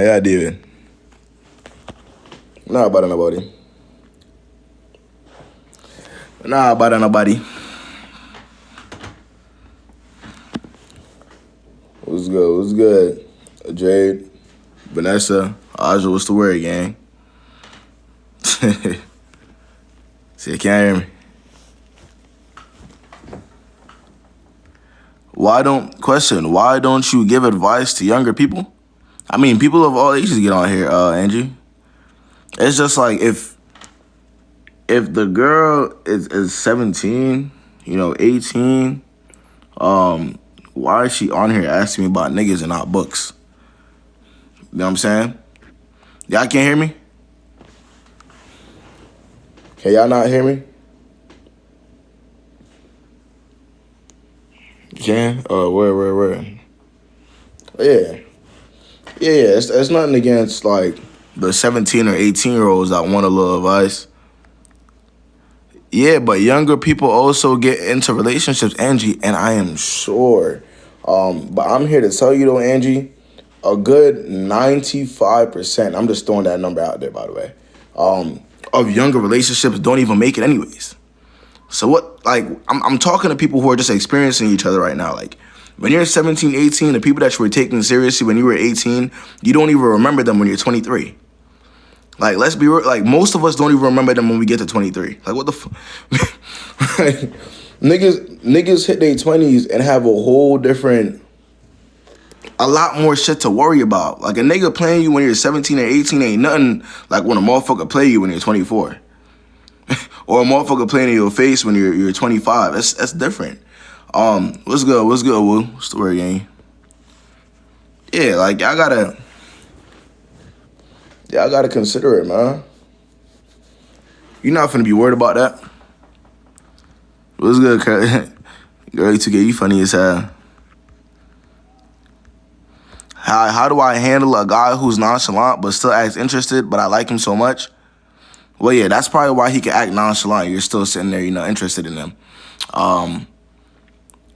Yeah, David. Nah, about nobody. Nah, about nobody. What's good? What's good? Jade, Vanessa, Aja, what's the word, gang? See, you can't hear me. Why don't you give advice to younger people? I mean, people of all ages get on here, Angie. It's just like if the girl is 17, 18, why is she on here asking me about niggas and not books? You know what I'm saying? Y'all can't hear me? Can y'all not hear me? You can? Where? Yeah. It's nothing against, like, the 17 or 18-year-olds that want a little advice. Yeah, but younger people also get into relationships, Angie, and I am sure. But I'm here to tell you, though, Angie, a good 95%, I'm just throwing that number out there, by the way, of younger relationships don't even make it anyways. So what, like, I'm talking to people who are just experiencing each other right now. Like, when you're 17, 18, the people that you were taking seriously when you were 18, you don't even remember them when you're 23. Like, let's be real. Like, most of us don't even remember them when we get to 23. Like, what the like, niggas hit their 20s and have a lot more shit to worry about. Like, a nigga playing you when you're 17 or 18 ain't nothing like when a motherfucker play you when you're 24. Or a motherfucker playing in your face when you're 25. That's different. What's good, Woo? What's the word, gang? Yeah, like, y'all gotta consider it, man. You're not finna be worried about that. What's good, Kurt? Girl, you funny as hell. How do I handle a guy who's nonchalant but still acts interested, but I like him so much? Well, yeah, that's probably why he can act nonchalant. You're still sitting there, interested in him.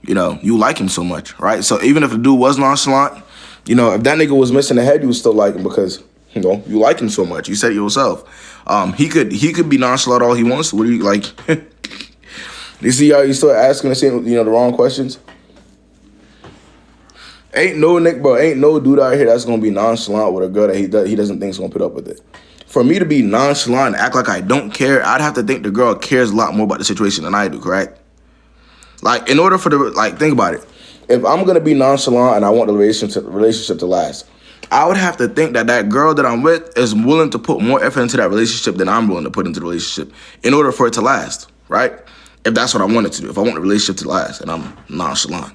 You like him so much, right? So even if the dude was nonchalant, if that nigga was missing a head, you would still like him because, you like him so much. You said it yourself. He could be nonchalant all he wants. What do you like? You see how you start asking the wrong questions? Ain't no dude out here that's gonna be nonchalant with a girl that he doesn't think is gonna put up with it. For me to be nonchalant and act like I don't care, I'd have to think the girl cares a lot more about the situation than I do, correct? Like, in order for think about it. If I'm gonna be nonchalant and I want the relationship to last, I would have to think that girl that I'm with is willing to put more effort into that relationship than I'm willing to put into the relationship in order for it to last, right? If that's what I want it to do, if I want the relationship to last and I'm nonchalant.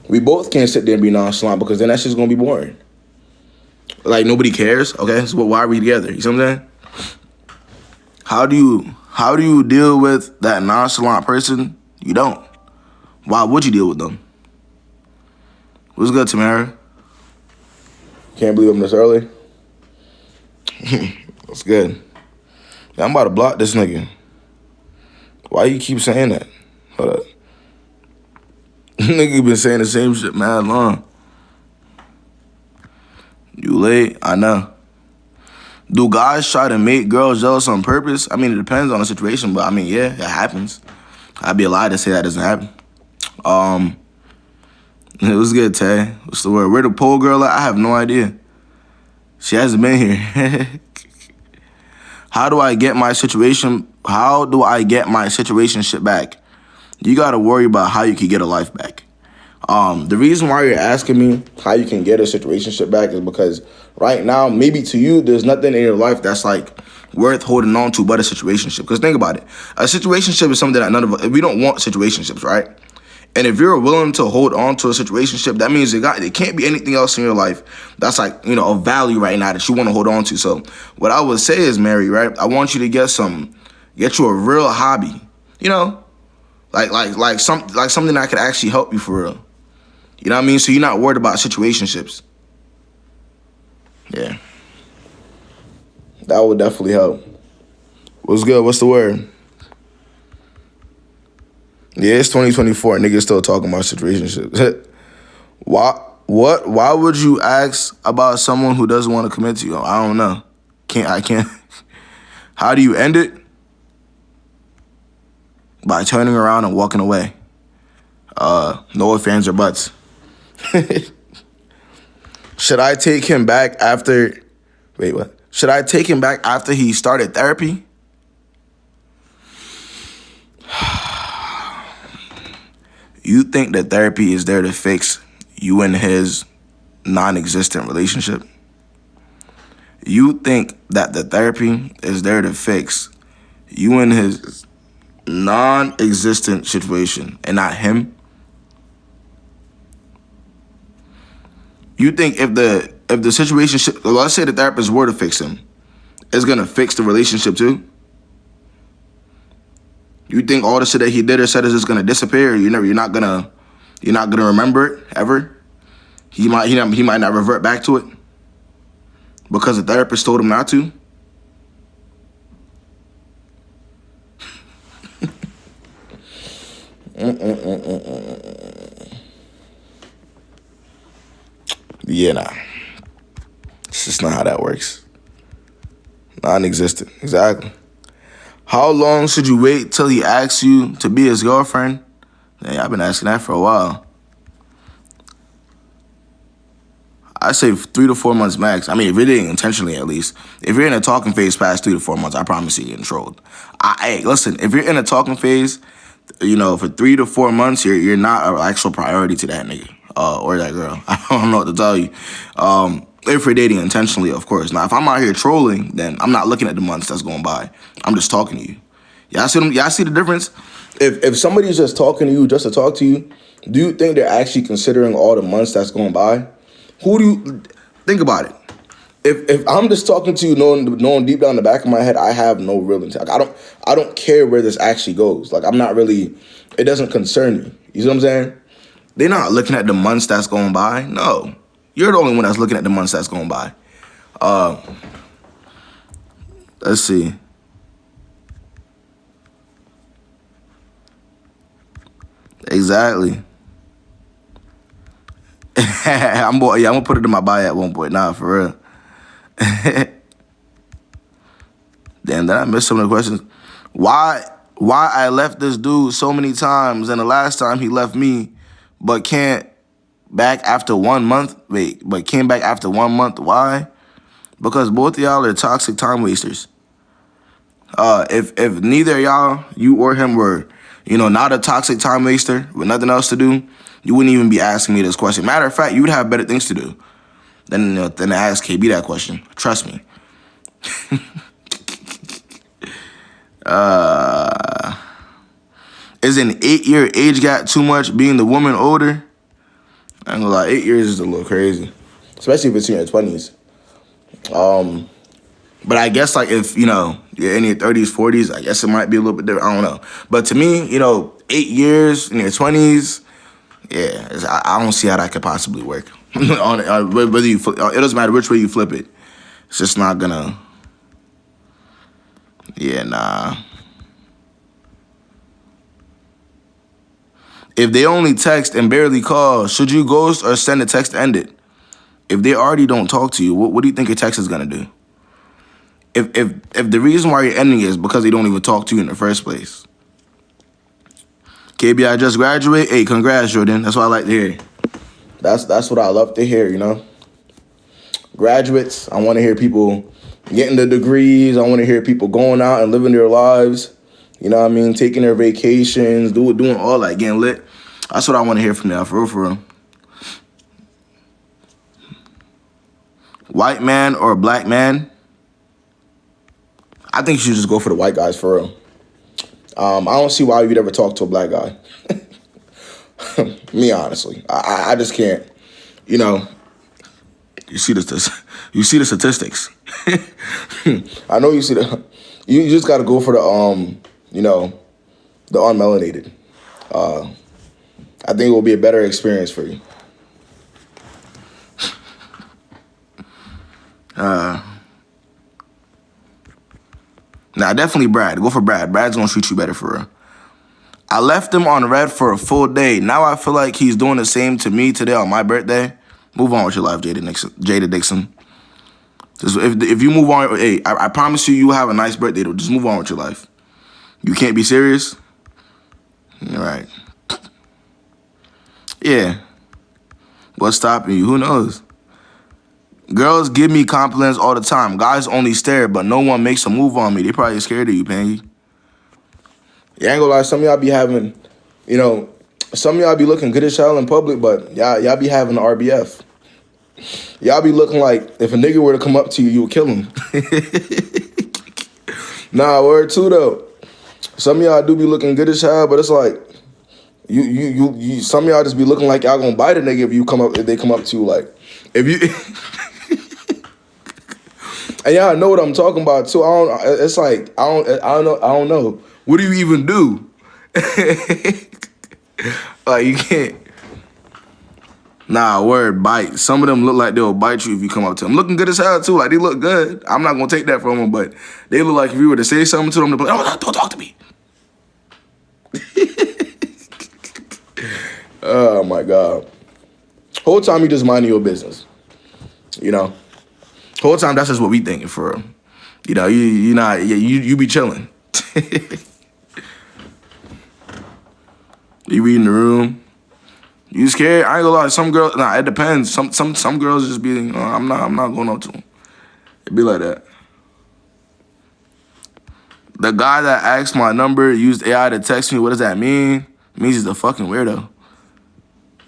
We both can't sit there and be nonchalant because then that shit's gonna be boring. Like, nobody cares, okay? So why are we together? You see what I'm saying? How do you deal with that nonchalant person? You don't. Why would you deal with them? What's good, Tamara? Can't believe I'm this early. What's good? Yeah, I'm about to block this nigga. Why you keep saying that? Hold up. Nigga been saying the same shit mad long. You late? I know. Do guys try to make girls jealous on purpose? I mean, it depends on the situation, but I mean, yeah, it happens. I'd be a lie to say that doesn't happen. It was good, Tay. What's the word? Where the pole girl at? I have no idea. She hasn't been here. How do I get my situation shit back? You gotta worry about how you can get a life back. The reason why you're asking me how you can get a situationship back is because right now, maybe to you, there's nothing in your life that's like worth holding on to but a situationship. Because think about it. A situationship is something that we don't want situationships, right? And if you're willing to hold on to a situationship, that means there can't be anything else in your life that's like, of value right now that you want to hold on to. So what I would say is, Mary, right? I want you to get you a real hobby, like something that could actually help you for real. You know what I mean? So you're not worried about situationships. Yeah. That would definitely help. What's good? What's the word? Yeah, it's 2024. Niggas still talking about situationships. What? Why would you ask about someone who doesn't want to commit to you? I don't know. I can't. How do you end it? By turning around and walking away. No ifs, ands, or buts. Should I take him back after... Wait, what? Should I take him back after he started therapy? You think that therapy is there to fix you and his non-existent relationship? You think that the therapy is there to fix you and his non-existent situation and not him? You think if the situation, let's say the therapist were to fix him, it's gonna fix the relationship too? You think all the shit that he did or said is just gonna disappear? You're not gonna remember it ever? He might not revert back to it because the therapist told him not to. Yeah, nah. It's just not how that works. Non-existent, exactly. How long should you wait till he asks you to be his girlfriend? Hey, I've been asking that for a while. I say 3 to 4 months max. I mean, if you're dating intentionally, at least. If you're in a talking phase past 3 to 4 months, I promise you're getting trolled. Hey, listen, if you're in a talking phase, for 3 to 4 months, you're not an actual priority to that nigga or that girl. I don't know what to tell you. If you're dating intentionally, of course. Now, if I'm out here trolling, then I'm not looking at the months that's going by. I'm just talking to you. Y'all see the difference? If somebody's just talking to you just to talk to you, do you think they're actually considering all the months that's going by? Who do you think about it? If I'm just talking to you, knowing deep down in the back of my head, I have no real intent. Like, I don't care where this actually goes. Like, I'm not really. It doesn't concern me. You see what I'm saying? They're not looking at the months that's going by. No, you're the only one that's looking at the months that's going by. Let's see. Exactly. I'm gonna put it in my bio at one point. Nah, for real. Damn, did I miss some of the questions? Why I left this dude so many times, and the last time he left me, but can't back after 1 month? Wait, but came back after 1 month. Why? Because both of y'all are toxic time wasters. If neither y'all, you or him, were, not a toxic time waster with nothing else to do, you wouldn't even be asking me this question. Matter of fact, you would have better things to do than to ask KB that question. Trust me. Is an 8-year age gap too much, being the woman older? I ain't gonna lie, 8 years is a little crazy, especially if it's in your 20s. But I guess, like, if, you're in your 30s, 40s, I guess it might be a little bit different. I don't know. But to me, 8 years in your 20s, yeah, I don't see how that could possibly work. Whether you flip, it doesn't matter which way you flip it. It's just not gonna. Yeah, nah. If they only text and barely call, should you ghost or send a text to end it? If they already don't talk to you, what do you think your text is gonna do? If the reason why you're ending it is because they don't even talk to you in the first place. KB, I just graduated. Hey, congrats, Jordan. That's what I like to hear. That's what I love to hear, Graduates, I want to hear people getting the degrees. I want to hear people going out and living their lives. You know what I mean? Taking their vacations, doing all that, getting lit. That's what I want to hear from y'all, for real. White man or black man? I think you should just go for the white guys, for real. I don't see why you'd ever talk to a black guy. Me, honestly. I just can't. You see the statistics. I know you see the. You just got to go for the the unmelanated. I think it will be a better experience for you. Nah, definitely Brad. Go for Brad. Brad's gonna treat you better, for real. I left him on red for a full day. Now I feel like he's doing the same to me today on my birthday. Move on with your life, Jada Dixon. Just, if you move on, hey, I promise you, you will have a nice birthday. Though. Just move on with your life. You can't be serious? All right. Yeah. What's stopping you? Who knows? Girls give me compliments all the time. Guys only stare, but no one makes a move on me. They probably scared of you, Pangy. Yeah, I ain't gonna lie. Some of y'all be having, some of y'all be looking good as hell in public, but y'all be having the RBF. Y'all be looking like if a nigga were to come up to you, you would kill him. Nah, word too though. Some of y'all do be looking good as hell, but it's like you some of y'all just be looking like y'all gonna bite a nigga if they come up to you like if you and y'all know what I'm talking about too. It's like I don't know. What do you even do? Like you can't. Nah, word, bite. Some of them look like they'll bite you if you come up to them. Looking good as hell, too. Like, they look good. I'm not going to take that from them, but they look like if you were to say something to them, they'll be like, oh, don't talk to me. Oh, my God. Whole time you just minding your business. Whole time that's just what we thinking for real. You be chilling. You reading the room. You scared? I ain't gonna lie. Some girls, it depends. Some girls just be, I'm not going up to them. It be like that. The guy that asked my number used AI to text me. What does that mean? It means he's a fucking weirdo.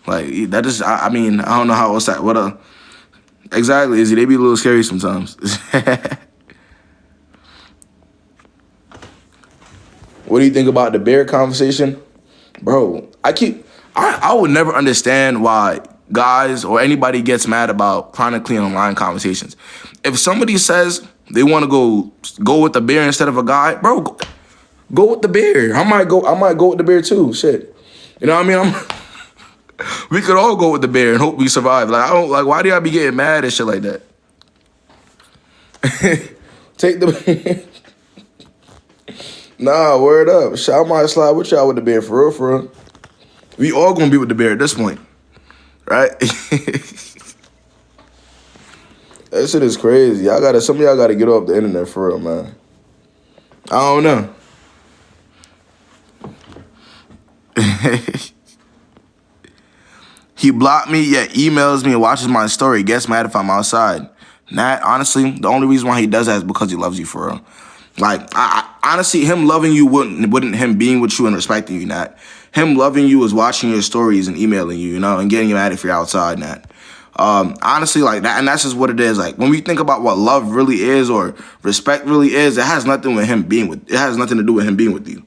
Like that just, I mean, I don't know how else that. Exactly, Izzy. They be a little scary sometimes. What do you think about the bear conversation, bro? I would never understand why guys or anybody gets mad about chronically online conversations. If somebody says they want to go with the bear instead of a guy, bro, go with the bear. I might go with the bear too. Shit, you know what I mean? We could all go with the bear and hope we survive. Like why do y'all be getting mad and shit like that? Take the nah, word up. I might slide with y'all with the bear for real. We all gonna be with the bear at this point, right? That shit is crazy. Some of y'all gotta get off the internet for real, man. I don't know. He blocked me, yet emails me and watches my story. Gets mad if I'm outside. Nat, honestly, the only reason why he does that is because he loves you for real. Like, I honestly, him loving you wouldn't him being with you and respecting you, Nat. Him loving you is watching your stories and emailing you, and getting you mad if you're outside, Nat. Honestly, like that, and that's just what it is. Like when we think about what love really is or respect really is, it has nothing with him being with. It has nothing to do with him being with you.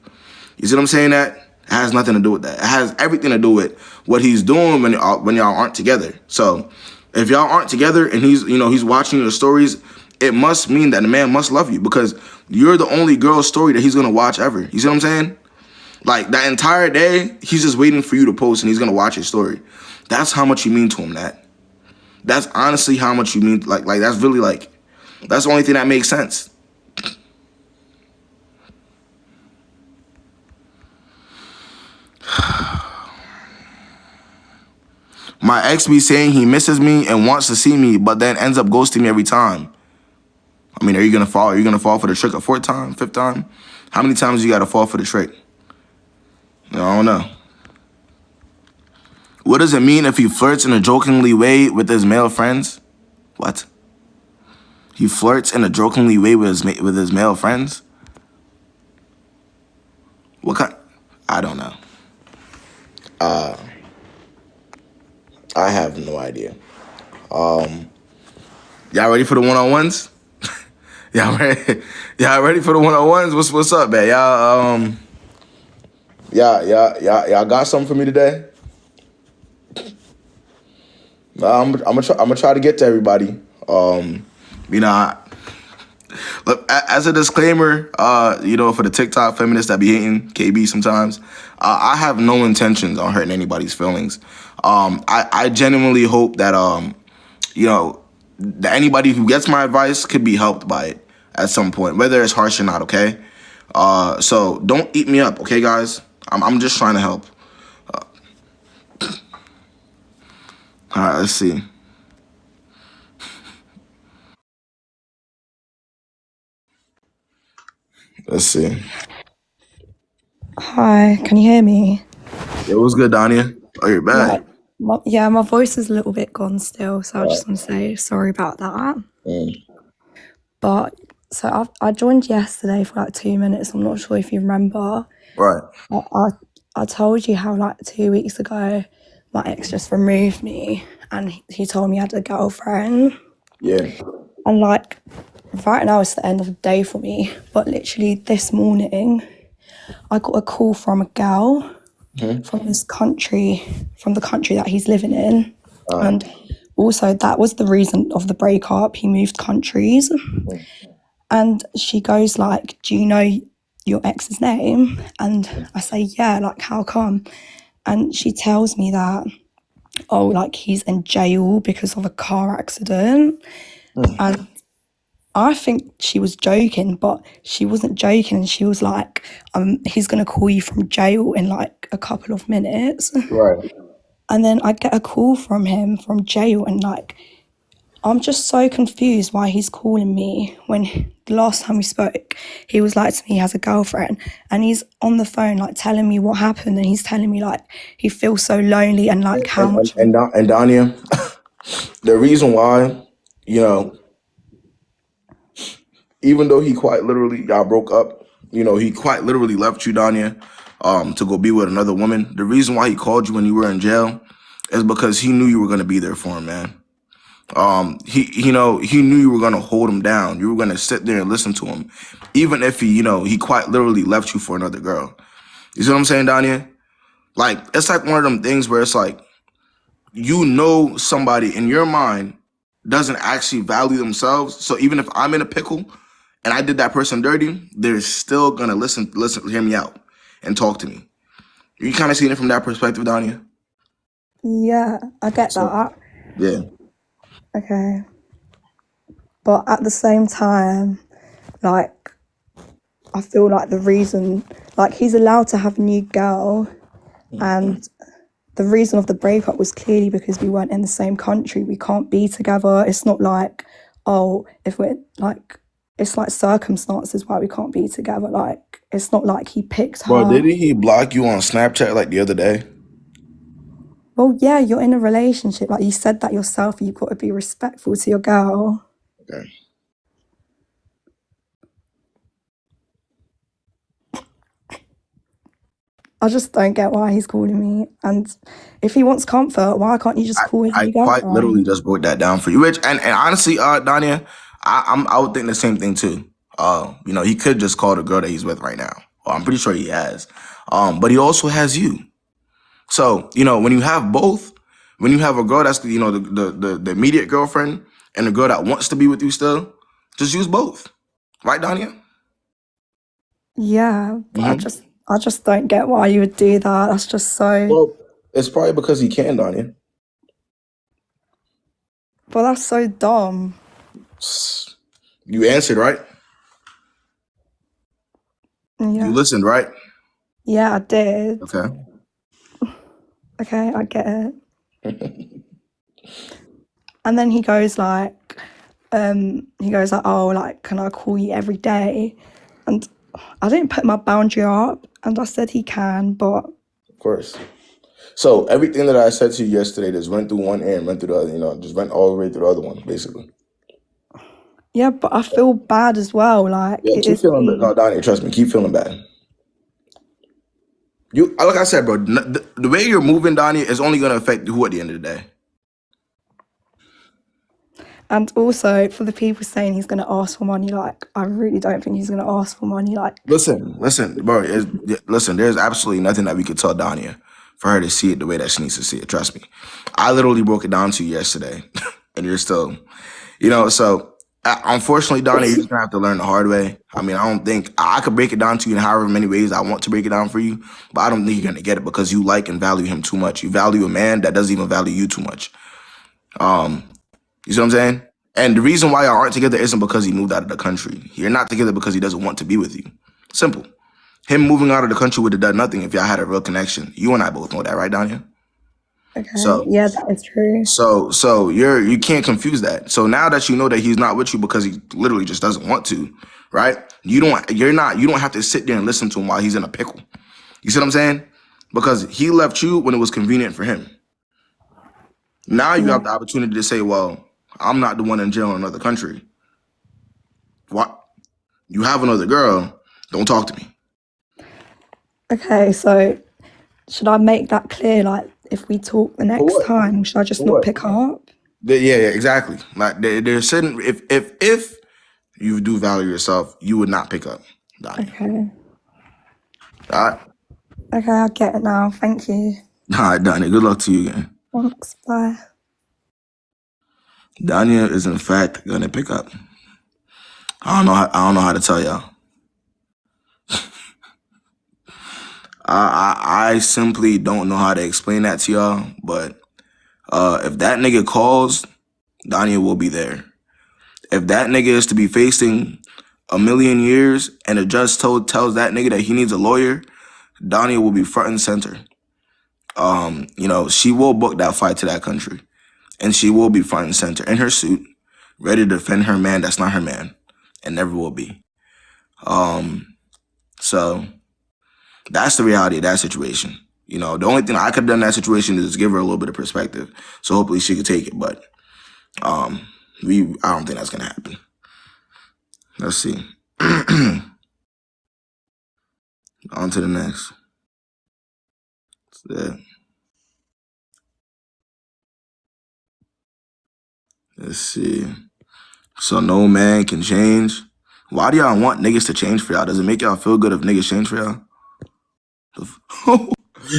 You see what I'm saying? That it has nothing to do with that. It has everything to do with what he's doing when y'all aren't together. So if y'all aren't together and he's watching your stories, it must mean that the man must love you because you're the only girl's story that he's gonna watch ever. You see what I'm saying? Like, that entire day, he's just waiting for you to post and he's going to watch your story. That's how much you mean to him, Nat. That's honestly how much you mean. Like that's really, that's the only thing that makes sense. My ex be saying he misses me and wants to see me, but then ends up ghosting me every time. I mean, are you going to fall? Are you going to fall for the trick a fourth time, fifth time? How many times you got to fall for the trick? I don't know. What does it mean if he flirts in a jokingly way with his male friends? What? He flirts in a jokingly way with his male friends? What kind? I don't know. I have no idea. Y'all ready for the one-on-ones? Y'all ready for the one-on-ones? What's up, man? Y'all got something for me today? I'm gonna try to get to everybody. Look, as a disclaimer, for the TikTok feminists that be hating KB sometimes, I have no intentions on hurting anybody's feelings. I genuinely hope that that anybody who gets my advice could be helped by it at some point, whether it's harsh or not. Okay, so don't eat me up, okay, guys. I'm just trying to help. All right, let's see. Let's see. Hi, can you hear me? Yo, what's good, Danya? Oh, you're back. Right. Yeah, my voice is a little bit gone still, so I just want to say sorry about that. Mm. But so I joined yesterday for like 2 minutes. I'm not sure if you remember. Right. I told you how like 2 weeks ago my ex just removed me, and he told me he had a girlfriend. Yeah. And like right now it's the end of the day for me. But literally this morning I got a call from a girl from this country, from the country that he's living in. And also that was the reason of the breakup. He moved countries. And she goes like, do you know your ex's name? And I say, yeah, like how come? And she tells me that, oh, like he's in jail because of a car accident. And I think she was joking, but she wasn't joking. And she was like, he's going to call you from jail in like a couple of minutes. Right. And then I get a call from him from jail, and like, I'm just so confused why he's calling me when the last time we spoke, he was like to me he has a girlfriend, and he's on the phone like telling me what happened, and he's telling me like he feels so lonely and like how much. And Danya, the reason why, you know, even though he quite literally y'all broke up, he quite literally left you, Danya, to go be with another woman. The reason why he called you when you were in jail is because he knew you were gonna be there for him, man. He knew you were gonna hold him down. You were gonna sit there and listen to him, even if he quite literally left you for another girl. You see what I'm saying, Danya? Like, it's like one of them things where it's like, somebody in your mind doesn't actually value themselves. So even if I'm in a pickle and I did that person dirty, they're still gonna listen, hear me out and talk to me. You kind of seeing it from that perspective, Danya? Yeah, I get So, that. yeah. Okay. But at the same time, like, I feel like the reason, like, he's allowed to have a new girl, and the reason of the breakup was clearly because we weren't in the same country. We can't be together. It's not like, oh, if we're like, it's like circumstances why we can't be together. Like, it's not like he picked Bro, her. didn't he block you on Snapchat like the other day? Well, yeah, you're in a relationship. Like, you said that yourself. You've got to be respectful to your girl. Okay. I just don't get why he's calling me. And if he wants comfort, why can't you just call his I new quite literally girlfriend? just broke that down for you, Rich. And honestly, Danya, I would think the same thing too. He could just call the girl that he's with right now. Well, I'm pretty sure he has. But he also has you. So, when you have both, when you have a girl that's the immediate girlfriend and a girl that wants to be with you still, just use both. Right, Danya? Yeah, but I just don't get why you would do that. That's just so. Well, it's probably because he can, Danya. But that's so dumb. You answered, right? You Yeah. listened, right? Yeah, I did. Okay. Okay, I get it. And then he goes like, oh, like, can I call you every day? And I didn't put my boundary up, and I said he can, but Of course. So everything that I said to you yesterday just went through one ear and went through the other, just went all the way through the other one, basically. yeah, but I feel bad as well. Like, Yeah, it keep is feeling bad. me. No, Donnie, trust me, keep feeling bad. Like I said, bro, the way you're moving, Donnie, is only gonna affect who at the end of the day. And also, for the people saying he's going to ask for money, like, I really don't think he's going to ask for money. Like, Listen, bro. Listen, there's absolutely nothing that we could tell Danya for her to see it the way that she needs to see it. Trust me. I literally broke it down to you yesterday, and you're still, So unfortunately, Danya, you're just gonna have to learn the hard way. I mean, I don't think I could break it down to you in however many ways I want to break it down for you, but I don't think you're gonna get it because you like and value him too much. You value a man that doesn't even value you too much. You see what I'm saying? And the reason why y'all aren't together isn't because he moved out of the country. You're not together because he doesn't want to be with you. Simple. Him moving out of the country would have done nothing if y'all had a real connection. You and I both know that, right, Danya? Okay. So Yeah, that is true. so you can't confuse that. So now that you know that he's not with you because he literally just doesn't want to, right? You don't have to sit there and listen to him while he's in a pickle. You see what I'm saying? Because he left you when it was convenient for him. Now you Yeah. have the opportunity to say, well, I'm not the one in jail in another country. What? You have another girl, don't talk to me. Okay, so should I make that clear? Like, if we talk the For next what? time, should I just For not what? pick up? Yeah, exactly. Like there's certain if you do value yourself, you would not pick up Danya. Okay. All right? Okay, I get it now. Thank you. All right, Danya. Good luck to you again. Thanks. Bye. Danya is in fact gonna pick up. I don't know how to tell y'all. I simply don't know how to explain that to y'all. But if that nigga calls, Danya will be there. If that nigga is to be facing 1,000,000 years and a judge tells that nigga that he needs a lawyer, Danya will be front and center. She will book that flight to that country, and she will be front and center in her suit, ready to defend her man that's not her man, and never will be. So that's the reality of that situation. The only thing I could have done in that situation is give her a little bit of perspective, so hopefully she could take it. But I don't think that's gonna happen. Let's see. On to the next. That's it. Let's see. So no man can change. Why do y'all want niggas to change for y'all? Does it make y'all feel good if niggas change for y'all?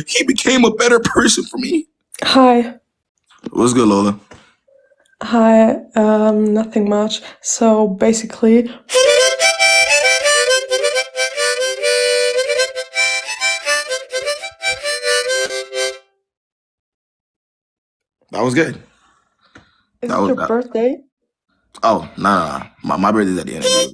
He became a better person for me. Hi. What's good, Lola? Hi. Nothing much. So basically, That was good. is That it was your that. birthday? Oh, nah. My birthday's at the end of the year.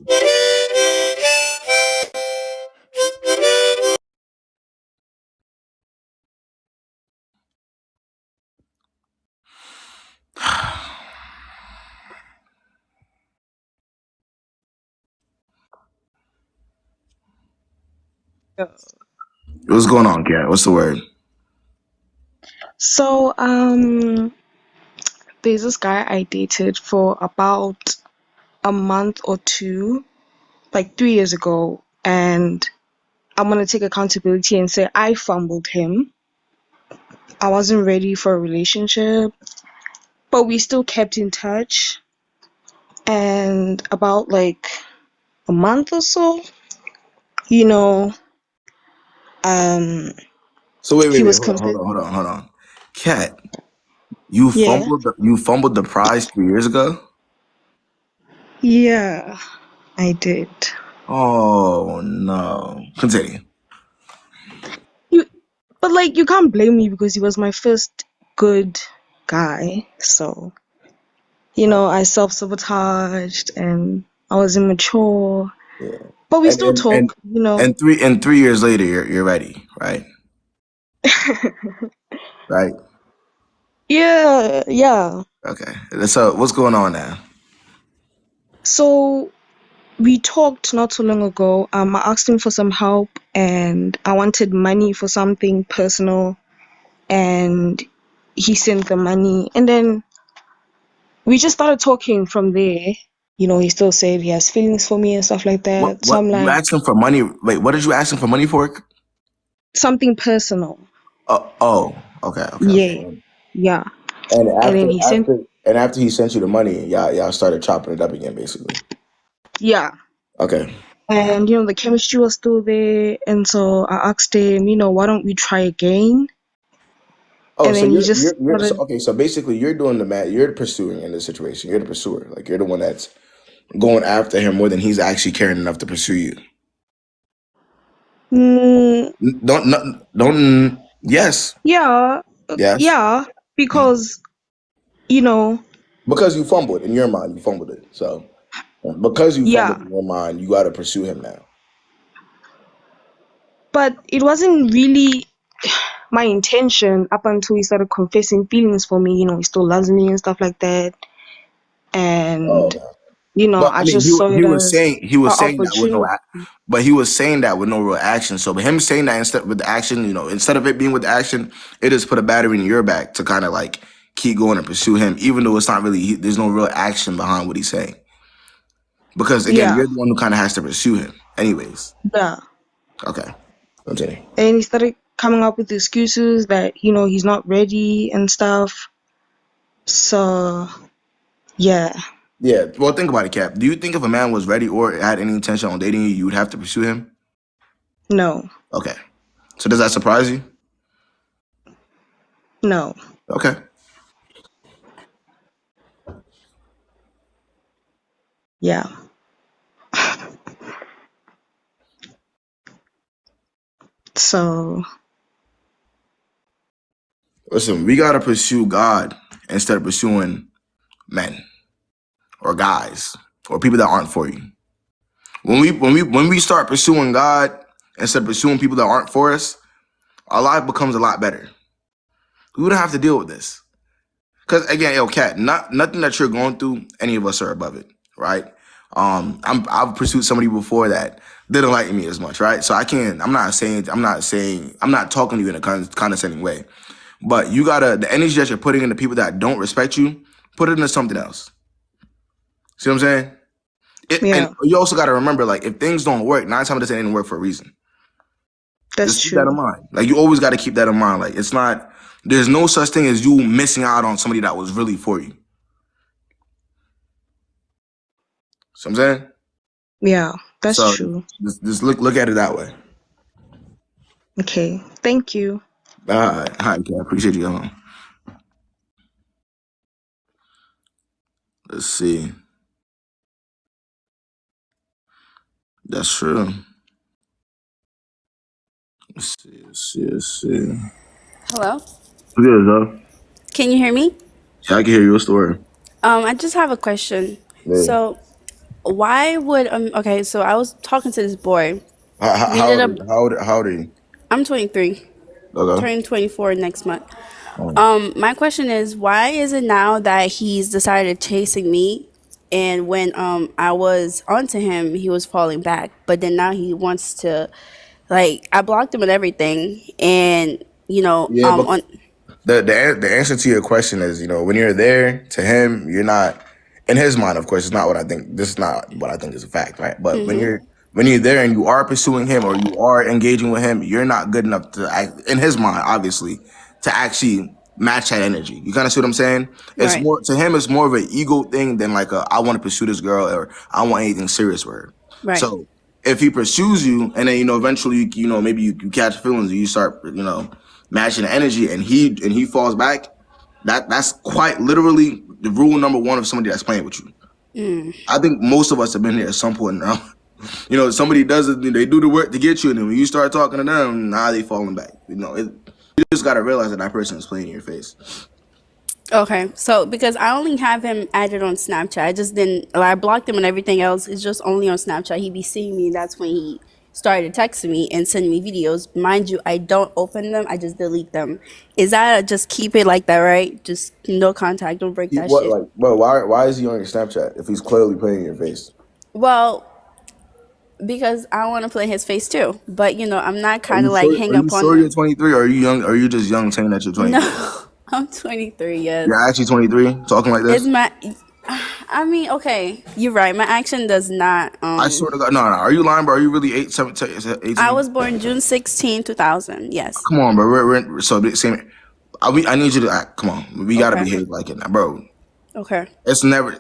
What's going on, Kat? What's the word? So, there's this guy I dated for about a month or two, like 3 years ago, and I'm gonna take accountability and say I fumbled him. I wasn't ready for a relationship, but we still kept in touch. And about like a month or so, you know, um, So wait, he was hold on. Kat, you yeah, fumbled the prize 3 years ago? yeah, I did. Oh no. Continue. You, but like you can't blame me because he was my first good guy, so. I self-sabotaged and I was immature. Yeah. But we And still and and talk, and 3 years later, you're ready, right? Right. Yeah, yeah. Okay. So what's going on now? So we talked not too long ago. I asked him for some help and I wanted money for something personal and he sent the money and then we just started talking from there. He still said he has feelings for me and stuff like that. So What I'm you like, asking for money? Wait, what did you ask him for money for? something personal. Okay. Yeah, yeah. And And then he sent, after he sent you the money, y'all started chopping it up again, basically. yeah. Okay. And the chemistry was still there, and so I asked him, why don't we try again? Oh, And so then he just you're so, started. okay. So basically, you're doing the math. You're the pursuing in this situation. You're the pursuer. Like you're the one that's going after him more than he's actually caring enough to pursue you. Mm, Don't. Yes. yeah, Yes. yeah, because you know, Because you fumbled in your mind, you fumbled it. So because you yeah, fumbled in your mind, you got to pursue him now. but it wasn't really. my intention up until he started confessing feelings for me. He still loves me and stuff like that. And Oh, but I I mean, just saw it he was as saying an that with no opportunity. but he was saying that with no real action. So, but him saying that instead with the action, instead of it being with the action, it just put a battery in your back to kind of like keep going and pursue him, even though it's not really there's no real action behind what he's saying. Because again, Yeah, you're the one who kind of has to pursue him, anyways. yeah. Okay, continue. And he started coming up with excuses that he's not ready and stuff. So yeah, Yeah, well, think about it, Cap. Do you think if a man was ready or had any intention on dating you, you would have to pursue him? no, Okay. So does that surprise you? no, Okay. yeah, so Listen, we gotta pursue God instead of pursuing men or guys or people that aren't for you. When we start pursuing God instead of pursuing people that aren't for us, our life becomes a lot better. We wouldn't have to deal with this. Because again, Cat, nothing that you're going through, any of us are above it, right? I've pursued somebody before that didn't like me as much, right? So I'm not talking to you in a condescending way. But the energy that you're putting into people that don't respect you, put it into something else. See what I'm saying? And yeah, you also got to remember, like, if things don't work, 9 times out of 10 it didn't work for a reason. that's Just keep that in true. mind. Like, you always got to keep that in mind. Like, there's no such thing as you missing out on somebody that was really for you. See what I'm saying? Yeah, that's So true. just look at it that way. Okay, thank you. All right, okay, I appreciate you. Let's see. That's true. Let's see. Hello? Who is though? Can you hear me? Yeah, I can hear you. What's the word? I just have a question. Yeah. So, why would okay, so I was talking to this boy. We How ended old are up you? How old are you? I'm 23, Okay. turning 24 next month. Um, My question is why is it now that he's decided chasing me and when I was onto him, he was falling back, but then now he wants to like I blocked him and everything and yeah, but on the answer to your question is, when you're there to him, you're not. In his mind, of course, it's not what I think. This is not what I think is a fact, right? But when you're there and you are pursuing him or you are engaging with him, you're not good enough to act, in his mind, obviously, to actually match that energy. You kind of see what I'm saying? It's right. more to him. It's more of an ego thing than like I want to pursue this girl or I want anything serious with her. Right. So if he pursues you and then eventually maybe you catch feelings and you start matching the energy and he falls back, that's quite literally the rule number one of somebody that's playing with you. I think most of us have been here at some point now. Somebody does it, they do the work to get you, and then when you start talking to them, now they falling back. You just gotta realize that person is playing in your face. Okay, so because I only have him added on Snapchat, I just didn't. Like, I blocked him and everything else. It's just only on Snapchat. He be seeing me. That's when he started texting me and sending me videos. Mind you, I don't open them. I just delete them. Is that just keep it like that, right? Just no contact. Don't break that What shit. like, bro? Why is he on your Snapchat if he's clearly playing in your face? Well, because I want to play his face too. But I'm not Are kind you of like sure? hang Are you up on sure you're him. 23? Or are you young? Are you just young saying that you're 23? No, I'm 23. Yes, You're actually 23, talking like is this. my. I mean, okay, you're right. My action does not. I swear to God, no. Are you lying, bro? Are you really 18? I was born June 16, 2000. Yes. Come on, bro. So same. I need you to act. Come on, we gotta Okay. behave like it, now, bro. Okay. It's never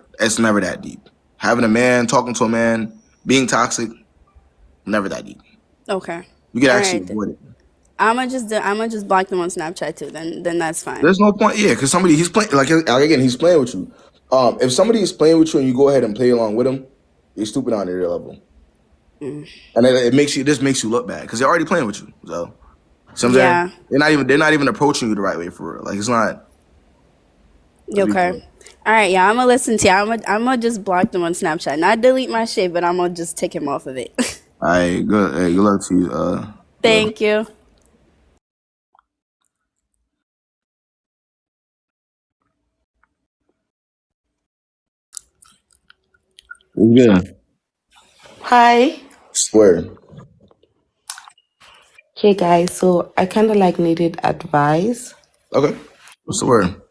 that deep. Having a man, talking to a man, being toxic, never that deep. Okay. You can All actually right. avoid it. I'm just block them on Snapchat too. Then that's fine. There's no point, yeah, because he's playing like again, he's playing with you. If somebody is playing with you and you go ahead and play along with him, you're stupid on their level, and this makes you look bad because they're already playing with you. So, see what I'm saying? Yeah. They're not even approaching you the right way for real. Like it's not. Let's be Okay. clear. All right. Yeah. I'm gonna listen to you. I'm gonna just block them on Snapchat. Not delete my shit, but I'm gonna just take him off of it. All right, good. Hey, good luck to you. Yeah. Thank you. Yeah. Hi. Swear. Okay, guys. So I kind of like needed advice. Okay. What's the word?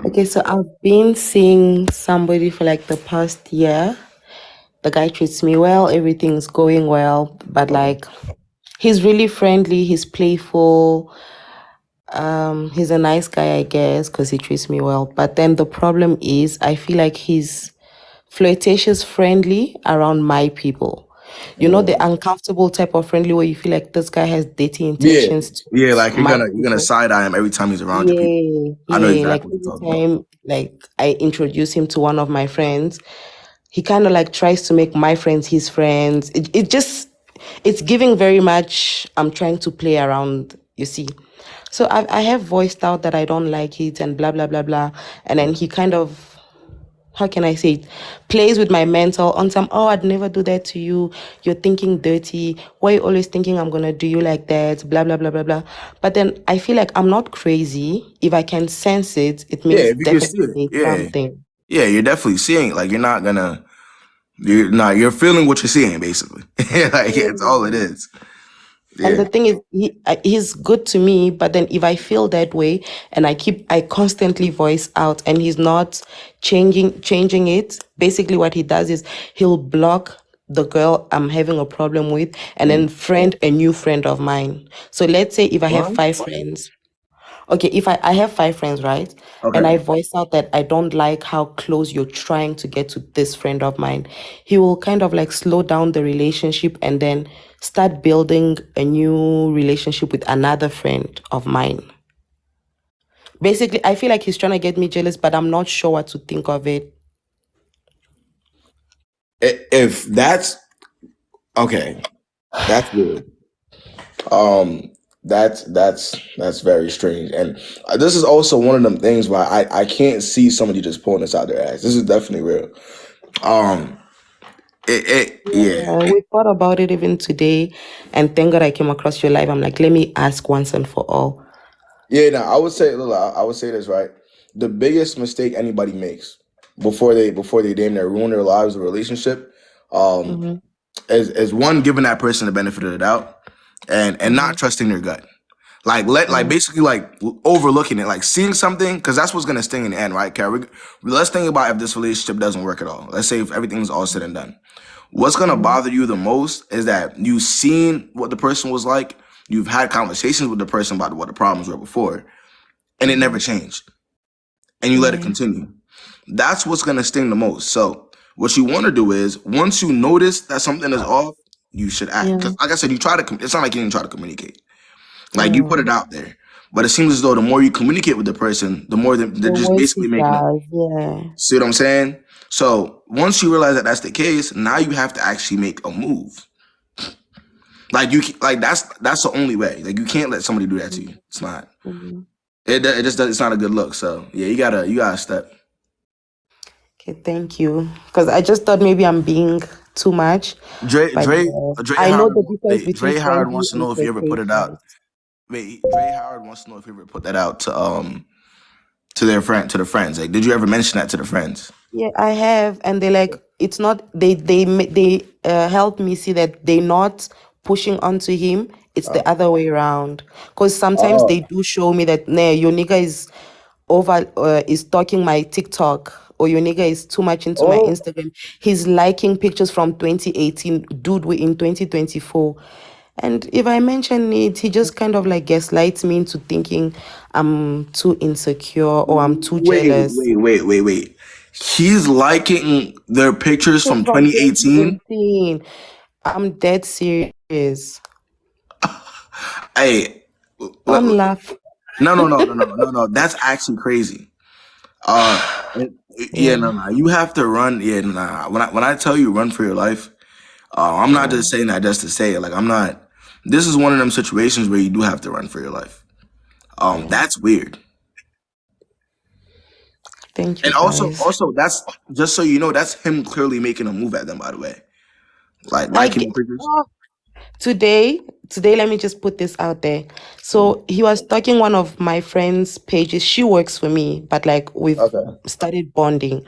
Okay, so I've been seeing somebody for like the past year. The guy treats me well, everything's going well, but Okay. like he's really friendly, he's playful. He's a nice guy, I guess, because he treats me well. But then the problem is, I feel like he's flirtatious friendly around my people. You know, the uncomfortable type of friendly where you feel like this guy has dirty Yeah. intentions Yeah, towards like you're my gonna people. side eye him every time he's around your people. Yeah, I know yeah. Like exactly what every you're talking about. time, like I introduce him to one of my friends, he kind of like tries to make my friends his friends. It's giving very much. I'm trying to play around. You see, so I have voiced out that I don't like it and blah blah blah blah, and then he kind of, how can I say it, plays with my mental on some, oh, I'd never do that to you. You're thinking dirty. Why are you always thinking I'm going to do you like that? Blah, blah, blah, blah, blah. But then I feel like I'm not crazy. If I can sense it, it Yeah, means if you can see definitely it. there's Yeah. something. Yeah, you're definitely seeing it. Like you're feeling what you're seeing, basically. Like it's all it is. And Yeah. the thing is, he's good to me, but then if I feel that way and I constantly voice out and he's not changing it, basically what he does is he'll block the girl I'm having a problem with and then friend a new friend of mine. So let's say if I have What? 5 friends, okay, if I have 5 friends, right? And I Okay. voice out that I don't like how close you're trying to get to this friend of mine, he will kind of like slow down the relationship and then start building a new relationship with another friend of mine. Basically, I feel like he's trying to get me jealous, but I'm not sure what to think of it. If that's okay, that's weird. Um, that's very strange, and this is also one of them things where I can't see somebody just pulling this out their ass. This is definitely real. Um, yeah. We thought about it even today, and thank God I came across your live. I'm like, let me ask once and for all. Yeah, now I would say, Lila, I would say this right. The biggest mistake anybody makes before they damn near ruin their lives or relationship, um, Mm-hmm. is one giving that person the benefit of the doubt, and not trusting their gut. Like basically like overlooking it, like seeing something, because that's what's gonna sting in the end, right? Carrie, let's think about if this relationship doesn't work at all. Let's say if everything's all said and done. What's gonna bother you the most is that you've seen what the person was like, you've had conversations with the person about what the problems were before, and it never changed, and you let it Yeah. continue. That's what's gonna sting the most. So what you want to do is once you notice that something is off, you should act. Yeah. Because like I said, you try to. It's not like you didn't try to communicate. Like you put it Mm. out there, but it seems as though the more you communicate with the person, the more they're The just worse basically he making a. does, yeah. See what I'm saying? So once you realize that that's the case, now you have to actually make a move. Like like that's the only way. Like you can't let somebody do that to you. It's not. Mm-hmm. It just does. It's not a good look. So yeah, you gotta step. Okay, thank you. Because I just thought maybe I'm being too much, Dre but Dre yeah, Dre I know Howard. the difference Wait, between Dre Howard friendly wants to and know if you ever put it out. flirtatious. Wait, Dre Howard wants to know if you ever put that out to their to the friends. Like, did you ever mention that to the friends? Yeah, I have, and they like it's not they help me see that they're not pushing onto him. It's the other way around. Because sometimes Oh. they do show me that nah, your nigga is stalking my TikTok or your nigga is too much into my Oh. Instagram. He's liking pictures from 2018. Dude, we're in 2024. And if I mention it, he just kind of like gaslights me into thinking I'm too insecure or I'm too jealous. Wait. He's liking their pictures Pictures from from 2018. 2018. I'm dead serious. Hey, Don't laugh. no. That's actually crazy. Uh, yeah, Yeah. no. You have to run. Yeah, nah. When I tell you run for your life, I'm not just saying that just to say it. Like I'm not. This is one of them situations where you do have to run for your life. That's weird. Thank you And also, guys. that's just so you know, that's him clearly making a move at them. By the way, like Like liking the pictures. today, let me just put this out there. So he was stalking one of my friend's pages. She works for me, but like we've Okay. started bonding.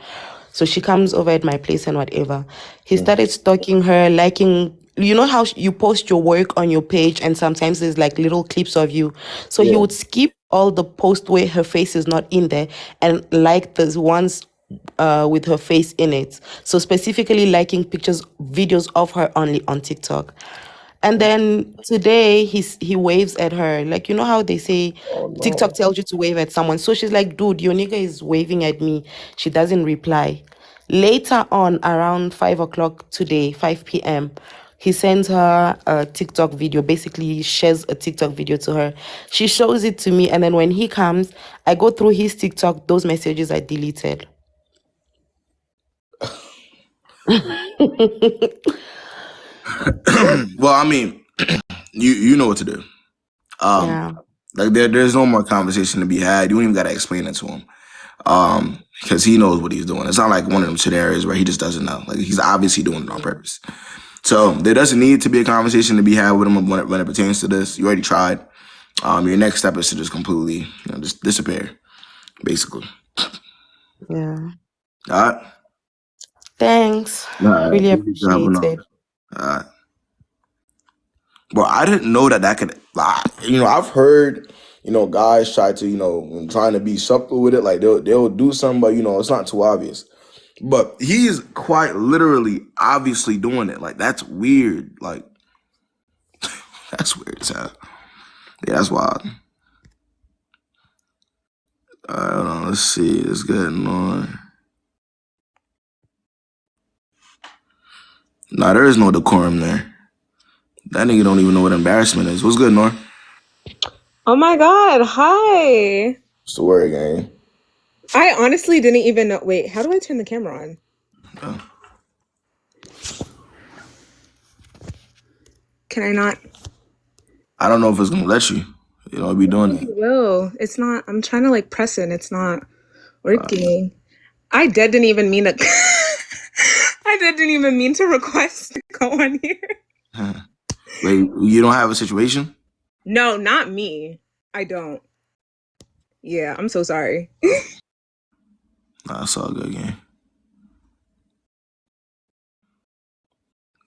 So she comes over at my place and whatever. He started stalking her, liking, you know how you post your work on your page and sometimes there's like little clips of you. So he Yeah. would skip all the post where her face is not in there and like the ones with her face in it. So specifically liking pictures, videos of her only on TikTok. And then today he waves at her. Like, you know how they say Oh TikTok no. tells you to wave at someone. So she's like, dude, your nigga is waving at me. She doesn't reply. Later on, around 5 o'clock today, 5 p.m., he sends her a TikTok video, basically shares a TikTok video to her. She shows it to me. And then when he comes, I go through his TikTok, those messages are deleted. Well, I mean, you know what to do. Yeah. Like there's no more conversation to be had. You don't even gotta explain it to him. Because he knows what he's doing. It's not like one of them scenarios where he just doesn't know. Like he's obviously doing it on purpose. So there doesn't need to be a conversation to be had with him when it pertains to this. You already tried. Your next step is to just completely, just disappear, basically. Yeah. All right. Thanks. Really appreciate it. All right. But I didn't know that could. I've heard, guys try to, trying to be subtle with it. Like they'll do something, but it's not too obvious. But he's quite literally, obviously doing it. Like that's weird. Like that's weird as hell. Yeah, that's wild. Hold on, let's see. It's getting on. Nah, there is no decorum there. That nigga don't even know what embarrassment is. What's good, Nor? Oh my God, hi. What's the word, gang? I honestly didn't even know. Wait, how do I turn the camera on? Oh. Can I not? I don't know if it's gonna let you. Be doing it. It will. It's not. I'm trying to like press it. It's not working. I didn't even mean to. I didn't even mean to request to go on here. Wait, you don't have a situation? No, not me. I don't. Yeah, I'm so sorry. Nah, it's all good, gang.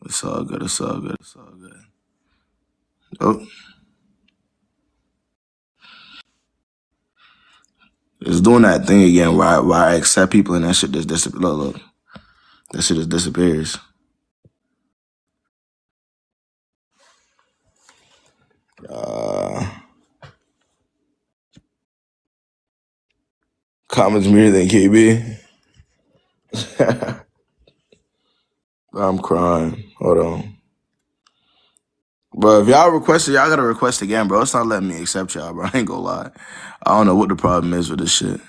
It's all good. It's all good. It's all good. Oh. It's doing that thing again where I accept people and that shit just disappears. Look. That shit just disappears. Comments meter than KB. I'm crying. Hold on. Bro, if y'all requested, y'all gotta request again, bro. It's not letting me accept y'all, bro. I ain't gonna lie. I don't know what the problem is with this shit.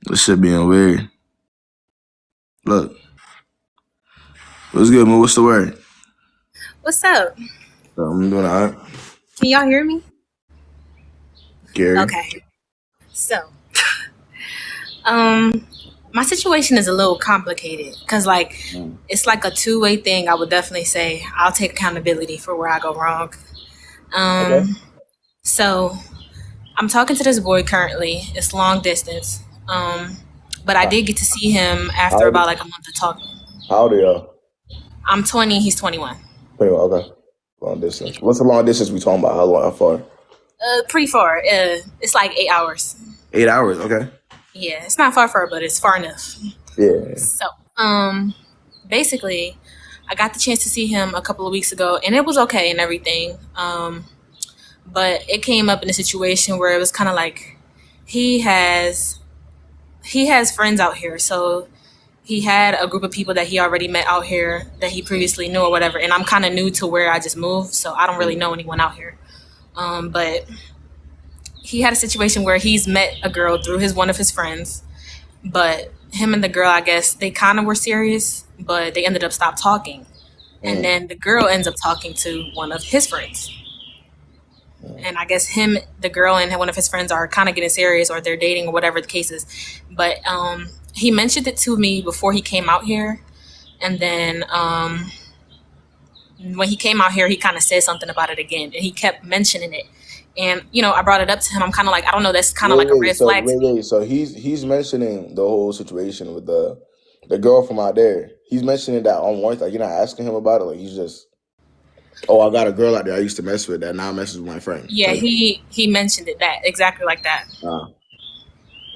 This shit being weird. Look. What's good, man? What's the word? What's up? I'm doing all right. Can y'all hear me? Gary. Okay. So, my situation is a little complicated because, it's like a two-way thing. I would definitely say I'll take accountability for where I go wrong. Okay. So, I'm talking to this boy currently. It's long distance. But I did get to see him after about like a month of talking. How old are y'all? I'm 20. He's 21. 21, okay. Long distance. What's the long distance we talking about? How far? Pretty far. It's like 8 hours. 8 hours, okay. Yeah, it's not far, but it's far enough. Yeah. So, basically, I got the chance to see him a couple of weeks ago, and it was okay and everything. But it came up in a situation where it was kind of like he has friends out here, so he had a group of people that he already met out here that he previously knew or whatever. And I'm kind of new to where I just moved, so I don't really know anyone out here. But he had a situation where he's met a girl through one of his friends, but him and the girl, I guess, they kind of were serious, but they ended up stopped talking. And then the girl ends up talking to one of his friends. And I guess the girl and one of his friends are kind of getting serious, or they're dating, or whatever the case is. But he mentioned it to me before he came out here. And then when he came out here, he kind of said something about it again. And he kept mentioning it. And I brought it up to him. I'm kind of like, I don't know, that's kind of like a red flag to me. So he's mentioning the whole situation with the girl from out there. He's mentioning that on one, like, you're not asking him about it. Like, he's just, oh, I got a girl out there I used to mess with that now messes with my friend. Yeah, he mentioned it that exactly like that.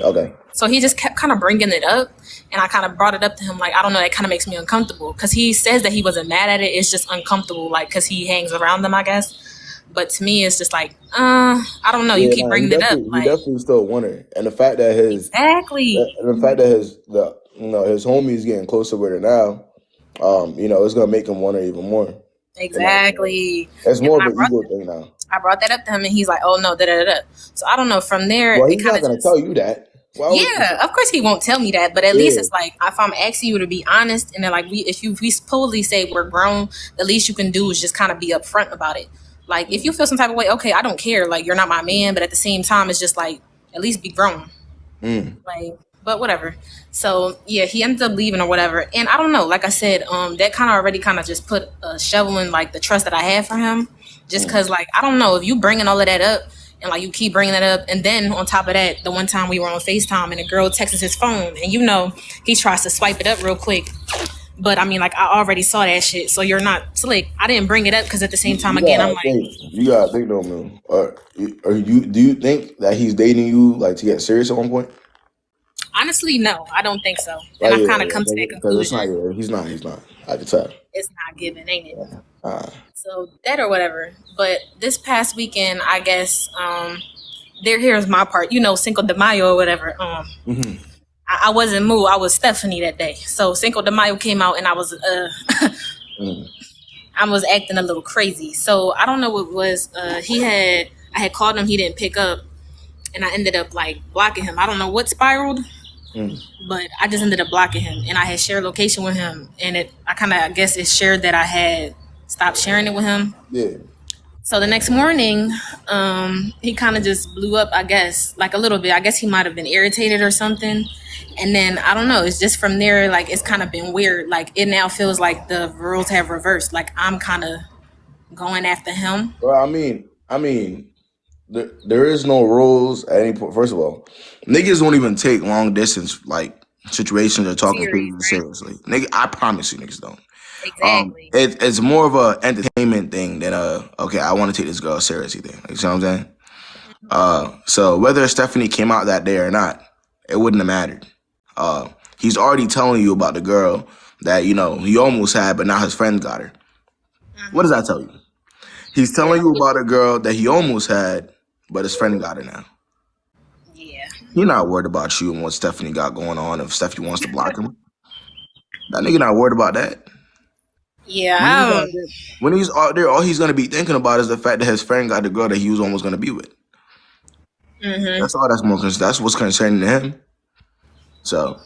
Okay. So he just kept kind of bringing it up, and I kind of brought it up to him, like, I don't know, it kind of makes me uncomfortable, because he says that he wasn't mad at it. It's just uncomfortable, like, because he hangs around them, I guess. But to me, it's just like, I don't know. You keep bringing it up. He definitely still want her, and the fact that his his homie is getting closer with her now, it's gonna make him want her even more. Exactly. It's more of an ego thing now. I brought that up to him, and he's like, "Oh no, da da da." So I don't know. From there, well, he's not gonna tell you that. Yeah, of course he won't tell me that, but at least it's like, if I'm asking you to be honest, and then like if we supposedly say we're grown, the least you can do is just kind of be upfront about it. Like, if you feel some type of way, okay, I don't care. Like, you're not my man, but at the same time, it's just like, at least be grown. Like, but whatever. So yeah, he ended up leaving or whatever, and I don't know. Like I said, that kind of already kind of just put a shovel in like the trust that I had for him, just because like, I don't know, if you bringing all of that up. And like, you keep bringing that up, and then on top of that, the one time we were on FaceTime and a girl texts his phone, and he tries to swipe it up real quick. But I mean, like, I already saw that shit, so you're not slick. I didn't bring it up because at the same time, again, I'm like, you gotta think though, man. Do you think that he's dating you like to get serious at one point? Honestly, no, I don't think so. And I've kind of come to that conclusion. He's not. I can tell. It's not given, ain't it? So that or whatever. But this past weekend, I guess, here's my part. Cinco de Mayo or whatever. I wasn't moved. I was Stephanie that day. So Cinco de Mayo came out, and I was I was acting a little crazy. So I don't know what it was. I had called him. He didn't pick up, and I ended up like blocking him. I don't know what spiraled, but I just ended up blocking him. And I had shared location with him, and I guess it shared that I had stopped sharing it with him. Yeah. So the next morning, he kind of just blew up, I guess, like a little bit. I guess he might have been irritated or something. And then, I don't know, it's just from there, like, it's kind of been weird. Like, it now feels like the roles have reversed. Like, I'm kind of going after him. Well, I mean, there is no rules at any point. First of all, niggas don't even take long distance, like, situations or talking people seriously. Nigga, I promise you niggas don't. Exactly. It's more of a entertainment thing than okay, I want to take this girl seriously thing. You see what I'm saying? So whether Stephanie came out that day or not, it wouldn't have mattered. He's already telling you about the girl that, he almost had, but now his friend got her. What does that tell you? He's telling you about a girl that he almost had, but his friend got her now. Yeah. He's not worried about you and what Stephanie got going on if Stephanie wants to block him. That nigga not worried about that. Yeah. When he's out there, all he's going to be thinking about is the fact that his friend got the girl that he was almost going to be with. That's all that's what's concerning to him. So.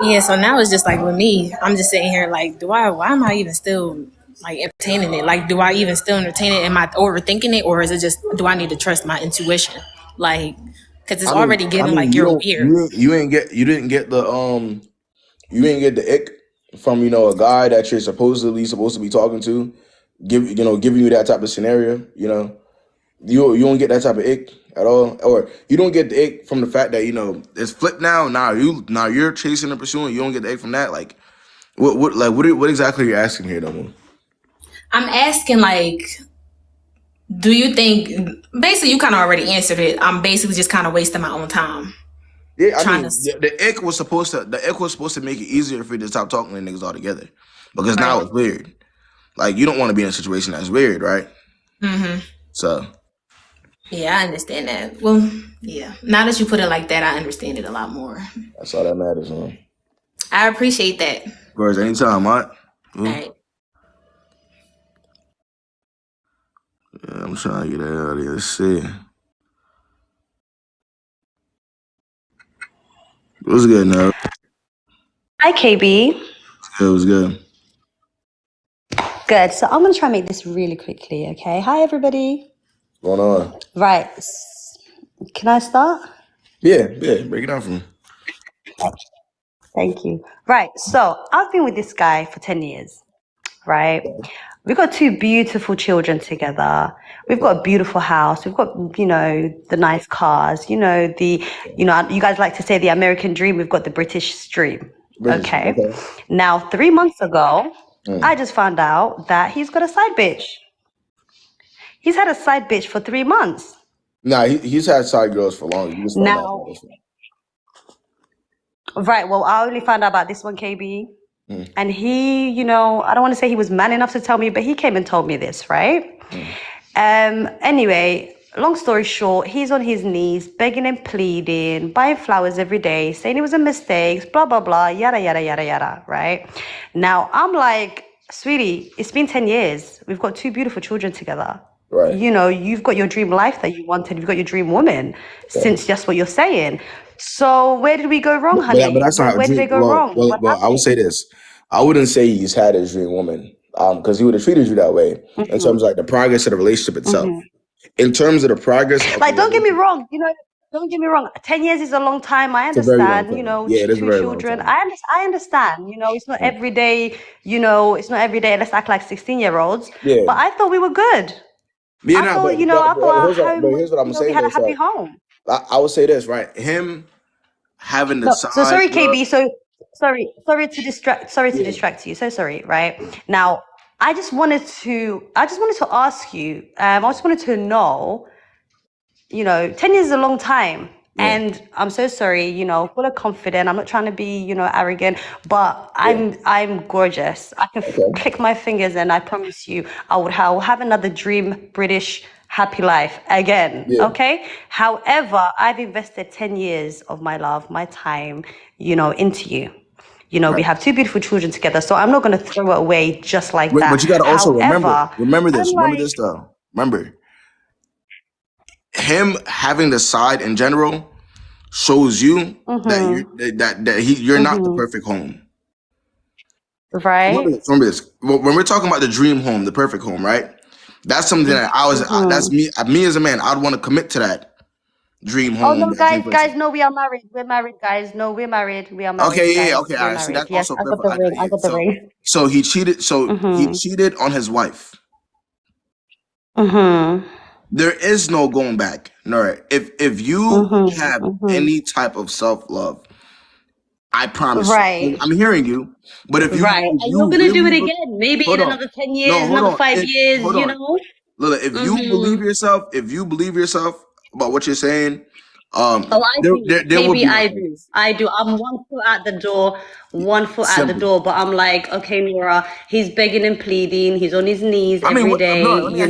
Yeah, so now it's just like with me, I'm just sitting here like, why am I even still like entertaining it? Like, do I even still entertain it? Am I overthinking it? Or is it just, do I need to trust my intuition? Like, because it's already getting like, you're weird. You didn't get the ick from, a guy that you're supposedly supposed to be talking to, giving you that type of scenario, you don't get that type of ick at all, or you don't get the ick from the fact that it's flipped now. Now you're chasing and pursuing. You don't get the ick from that. Like, what exactly are you asking here, though? I'm asking, like, do you think? Basically, you kind of already answered it. I'm basically just kind of wasting my own time. Yeah, the ick was supposed to make it easier for you to stop talking to niggas altogether, because now it's weird. Like, you don't want to be in a situation that's weird, right? So. Yeah, I understand that. Well, yeah. Now that you put it like that, I understand it a lot more. That's all that matters, man. I appreciate that. Of course, anytime, right? All right. Yeah, I'm trying to get out of here. Let's see. What's good now? Hi, KB. It was good. Good. So I'm going to try and make this really quickly, okay? Hi, everybody. What's going on? Right. Can I start? Yeah. Break it down for me. Thank you. Right. So I've been with this guy for 10 years. right? We've got two beautiful children together. We've got a beautiful house. We've got, the nice cars, you guys like to say the American dream. We've got the British dream. Okay. Now, 3 months ago, I just found out that he's got a side bitch. He's had a side bitch for 3 months. Nah, he's had side girls for long. You just found out about this one. Right. Well, I only found out about this one, KB. And he, I don't want to say he was man enough to tell me, but he came and told me this, right? Anyway, long story short, he's on his knees, begging and pleading, buying flowers every day, saying it was a mistake, blah, blah, blah, yada, yada, yada, yada, right? Now, I'm like, sweetie, it's been 10 years. We've got two beautiful children together. Right. You've got your dream life that you wanted. You've got your dream woman, since that's what you're saying. So where did we go wrong, honey? But that's not where did they go wrong? Well, I would say this. I wouldn't say he's had his dream woman, because he would have treated you that way in terms of like the progress of the relationship itself. In terms of the progress, like, don't get me wrong. Don't get me wrong. 10 years is a long time. I understand. It is two children. I understand. It's not every day. It's not every day. Let's act like 16-year-olds. Yeah. But I thought we were good. Yeah, I thought here's what I'm saying. We had a happy home. I would say this, right? Him having the side. So sorry, KB. So sorry to distract you. So sorry, right? Now, I just wanted to ask you. I just wanted to know. 10 years is a long time. And I'm so sorry, full of confidence. I'm not trying to be, arrogant, but I'm gorgeous. I can click my fingers and I promise you I will have another dream British happy life again. Okay. However, I've invested 10 years of my love, my time, into you. We have two beautiful children together. So I'm not going to throw it away just like that. But you got to also remember this. Remember this though. Remember, him having the side in general shows you that you're not the perfect home. Right. Remember this. When we're talking about the dream home, the perfect home, right? That's something that that's me as a man. I'd want to commit to that dream home. Oh no, guys, no, we are married. We're married, guys. No, we're married. We are married. Okay, guys. okay, all right. See, that's yes, also I got the ring. I got the ring. So he cheated. So he cheated on his wife. There is no going back. No, if you have any type of self-love, I promise you, I'm hearing you. But if you and you're gonna do it again, maybe in another 10 years, another 5 years, Lola, if you believe yourself about what you're saying, I do. there will be I do. I'm 1 foot at the door, 1 foot at the door, but I'm like, okay, Nora, he's begging and pleading. He's on his knees every day. You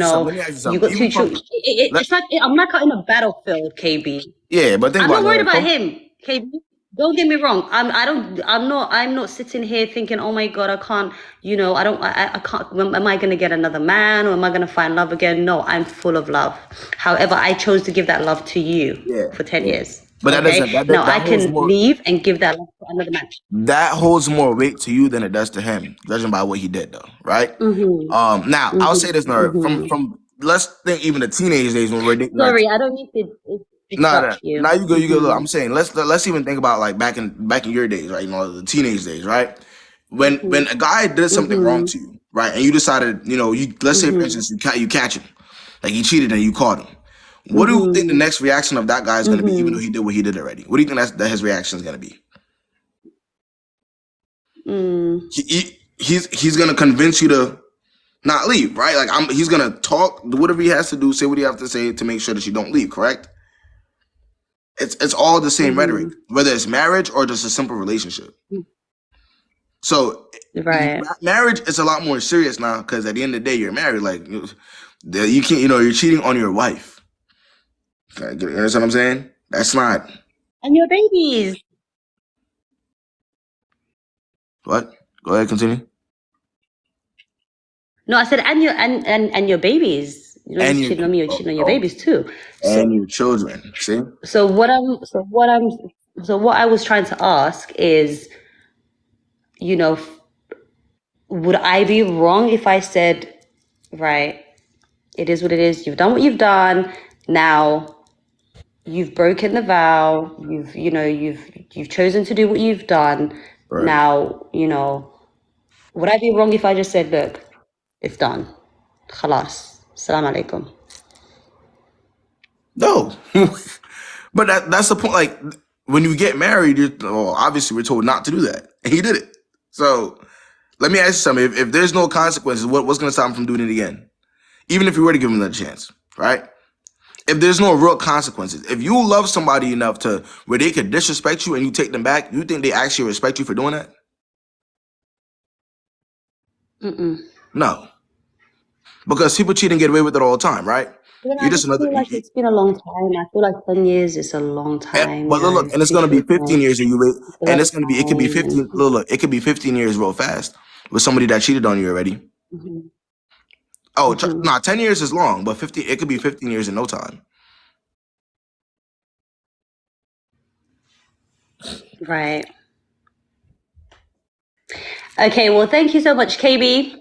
got two children. It's like I'm like in a battlefield, KB. Yeah, but I'm not worried about him, KB. Don't get me wrong. I'm not sitting here thinking, oh my God, I can't, I can't, am I going to get another man or am I going to find love again? No, I'm full of love. However, I chose to give that love to you for 10 years. But that doesn't, now I can leave and give that love to another man. That holds more weight to you than it does to him, judging by what he did though, right? Now I'll say this, Nora, from let's think even the teenage days when we're dating. Sorry, I don't need to. Now you go. Look, I'm saying let's even think about like back in your days, right? The teenage days, right? When a guy did something wrong to you, right, and you decided, let's say for instance you catch him, like he cheated and you caught him. What do you think the next reaction of that guy is going to be, even though he did what he did already? What do you think that his reaction is going to be? He's going to convince you to not leave, right? Like he's going to talk, whatever he has to do, say what he has to say to make sure that you don't leave, correct? It's all the same rhetoric, whether it's marriage or just a simple relationship. So marriage is a lot more serious now because at the end of the day, you're married. Like you can't, you're cheating on your wife. Okay, you understand what I'm saying? That's not. And your babies. What? Go ahead, continue. No, I said and your babies. You're cheating on me, you're cheating on your babies too. And your children. See? So what I was trying to ask is, would I be wrong if I said, right, it is what it is, you've done what you've done, now you've broken the vow, you've chosen to do what you've done, now, Would I be wrong if I just said, look, it's done? Khalas. Salam alaikum. No. But that's the point. Like, when you get married, obviously we're told not to do that. And he did it. So let me ask you something. If there's no consequences, what's going to stop him from doing it again? Even if you were to give him another chance, right? If there's no real consequences, if you love somebody enough to where they could disrespect you and you take them back, you think they actually respect you for doing that? No. Because people cheat and get away with it all the time, right? I just feel like it's been a long time. I feel like 10 years is a long time. But look, and it's gonna be 15 years, and and it's gonna be, it could be 15. Look, it could be 15 years real fast with somebody that cheated on you already. Oh, 10 years is long, but 15, it could be 15 years in no time. Right. Okay, well, thank you so much, KB.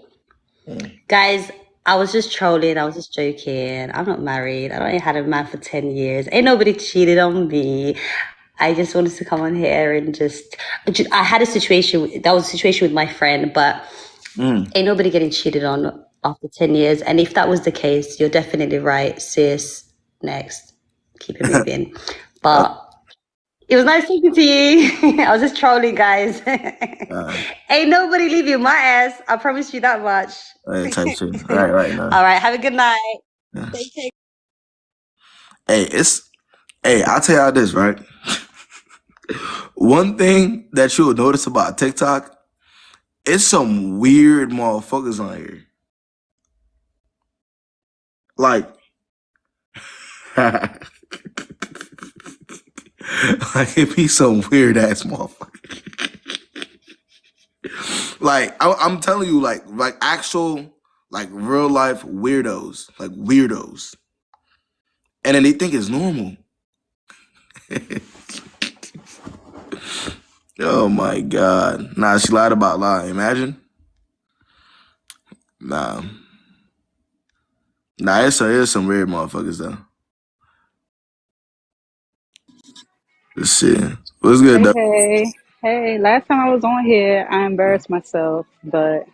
Guys, I was just trolling. I was just joking. I'm not married. I only had a man for 10 years. Ain't nobody cheated on me. I just wanted to come on here and I had a situation. That was a situation with my friend, but ain't nobody getting cheated on after 10 years. And if that was the case, you're definitely right, sis. Next. Keep it moving. But it was nice talking to you. I was just trolling, guys. Ain't nobody leaving my ass. I promise you that much. Type shit. Right. No. All right. Have a good night. Yeah. Hey, I'll tell y'all this, right? One thing that you'll notice about TikTok, it's some weird motherfuckers on here. Like, like it be some weird ass motherfucker. Like I'm telling you, like actual, like real life weirdos, like weirdos, and then they think it's normal. Oh my God! Nah, she lied about lying. Imagine. Nah, it's some weird motherfuckers though. Let's see. What's good, though? Hey, last time I was on here, I embarrassed myself, but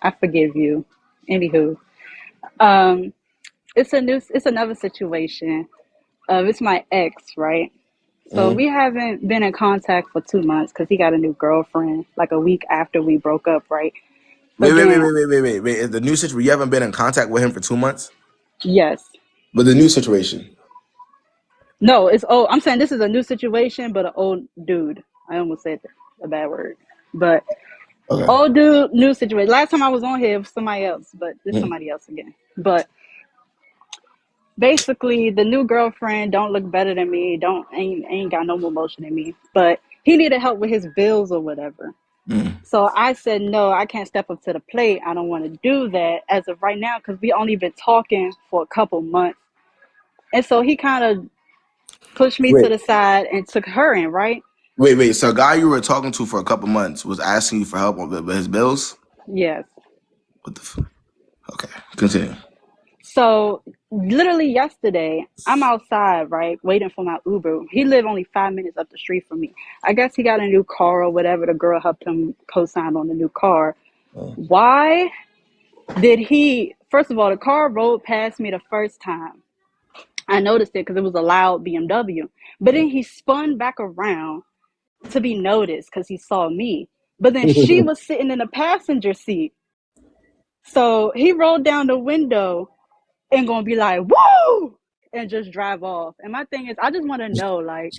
I forgive you. Anywho, it's another situation. It's my ex, right? So we haven't been in contact for 2 months because he got a new girlfriend like a week after we broke up, right? Wait. Is the new situation, you haven't been in contact with him for 2 months? Yes. But the new situation. No, I'm saying this is a new situation, but an old dude. I almost said a bad word. But old dude, new situation. Last time I was on here, it was somebody else, but this somebody else again. But basically, the new girlfriend don't look better than me. Ain't got no more motion than me. But he needed help with his bills or whatever. So I said, no, I can't step up to the plate. I don't want to do that as of right now because we only been talking for a couple months. And so he kind of pushed me to the side and took her in, right? Wait. So a guy you were talking to for a couple months was asking you for help with his bills? Yes. What the fuck? Okay, continue. So literally yesterday, I'm outside, right, waiting for my Uber. He lived only 5 minutes up the street from me. I guess he got a new car or whatever. The girl helped him co-sign on the new car. Why did he, first of all, the car rolled past me the first time. I noticed it because it was a loud BMW. But then he spun back around to be noticed because he saw me. But then she was sitting in the passenger seat. So he rolled down the window and gonna be like, woo! And just drive off. And my thing is, I just want to know, like,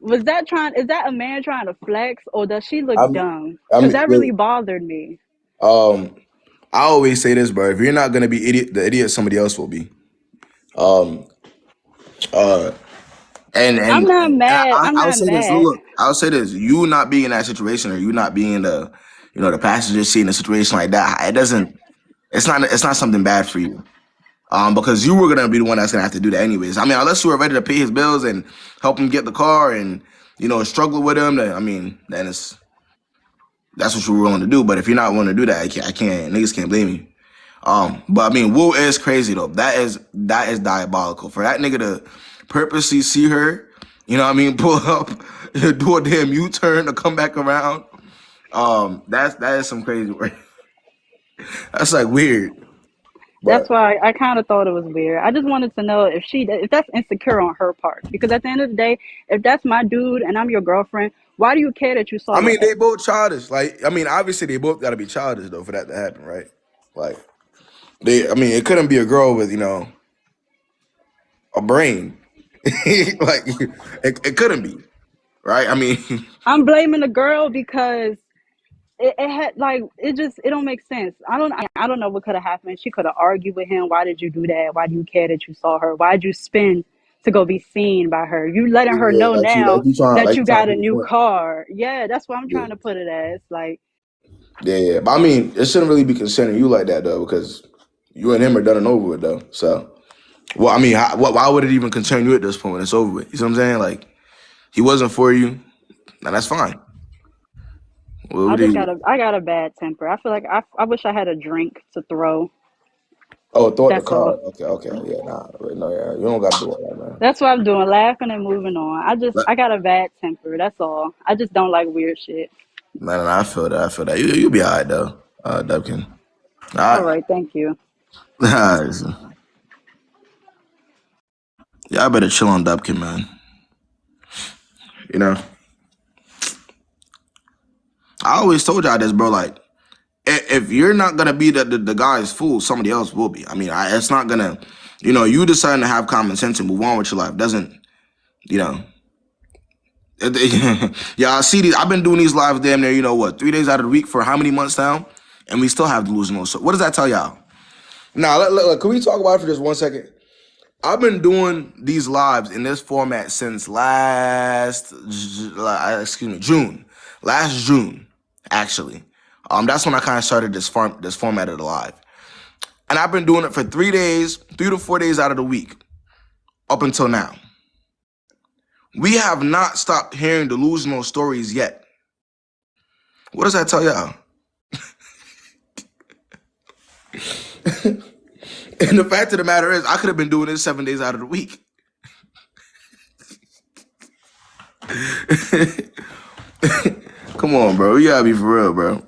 is that a man trying to flex or does she look dumb? Because that really bothered me. I always say this, bro. If you're not gonna be the idiot, somebody else will be. And I'm not mad. I'll say this. Look, I'll say this. You not being in that situation, or you not being in the, the passenger seat in a situation like that, it's not something bad for you. Because you were gonna be the one that's gonna have to do that anyways. I mean, unless you were ready to pay his bills and help him get the car and struggle with him, then that's what you were willing to do. But if you're not willing to do that, niggas can't blame you. But I mean, Woo is crazy though. That is diabolical for that nigga to purposely see her. Pull up, do a damn U-turn to come back around That is some crazy work. That's like weird. That's But why I kind of thought it was weird. I just wanted to know if that's insecure on her part. Because at the end of the day, if that's my dude and I'm your girlfriend, why do you care that you saw I your mean, ex? they both childish. Like, I mean, obviously they both got to be childish though for that to happen, right? Like, I mean, it couldn't be a girl with a brain. Like, it couldn't be, right? I mean, I'm blaming the girl because it had like it don't make sense. I don't know what could have happened. She could have argued with him. Why did you do that? Why do you care that you saw her? Why did you spend to go be seen by her? You letting her yeah, know now that like you you trying to got a prove a new point. car. Yeah, that's what I'm Yeah, trying to put it as. Like, yeah. But I mean, it shouldn't really be concerning you like that though, because you and him are done and over with though. So, well, I mean, why would it even concern you at this point when it's over with? You see what I'm saying? Like, he wasn't for you, and that's fine. What would he? I got a bad temper. I feel like I wish I had a drink to throw. Oh, thought the That's car. all. Okay, yeah, nah, no, yeah, you don't got to do all that, man. That's what I'm doing, laughing and moving on. But, I got a bad temper. That's all. I just don't like weird shit. man, I feel that. I feel that. You'll be all right though, Dubkin. All All right. right, thank you. Y'all better chill on Dubkin, man. You know, I always told y'all this, bro. Like, if you're not gonna be the guy's fool, somebody else will be. I mean, it's not gonna, you deciding to have common sense and move on with your life doesn't, you know. Yeah, I see these. I've been doing these lives damn near, 3 days out of the week for how many months now, and we still have delusional. So, what does that tell y'all? Now, can we talk about it for just 1 second? I've been doing these lives in this format since June. Last June, actually. That's when I kind of started this format of the live. And I've been doing it for 3 days, 3 to 4 days out of the week, up until now. We have not stopped hearing delusional stories yet. What does that tell y'all? And the fact of the matter is, I could have been doing this 7 days out of the week. Come on, bro. You gotta be for real, bro.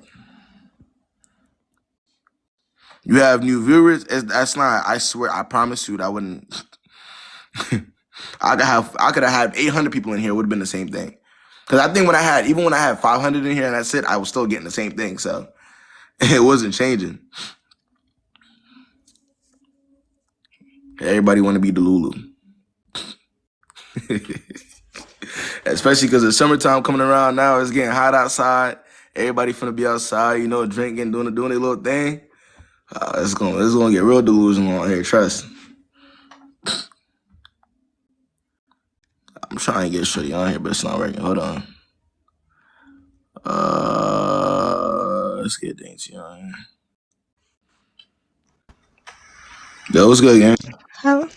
You have new viewers. That's not. I swear. I promise you, that wouldn't. I could have had 800 people in here. It would have been the same thing. Because I think even when I had 500 in here and that's it, I was still getting the same thing. So it wasn't changing. Everybody want to be Delulu. Especially because the summertime coming around now. It's getting hot outside. Everybody finna be outside, drinking, doing their little thing. It's gonna get real delusional on here. Trust. I'm trying to get Shorty on here, but it's not working. Hold on. Let's get Dainty on here. Yo, what's good, gang? Hello.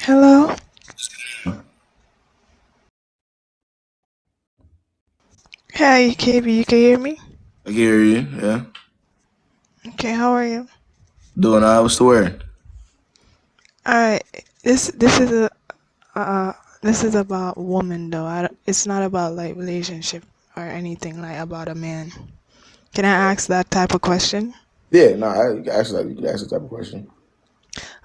Hello. Hi, KB. You can hear me? I can hear you. Yeah. Okay. How are you? Doing what's the word? All right. This is about woman though. It's not about like relationship or anything like about a man. Can I ask that type of question? Yeah, no, you can ask that type of question.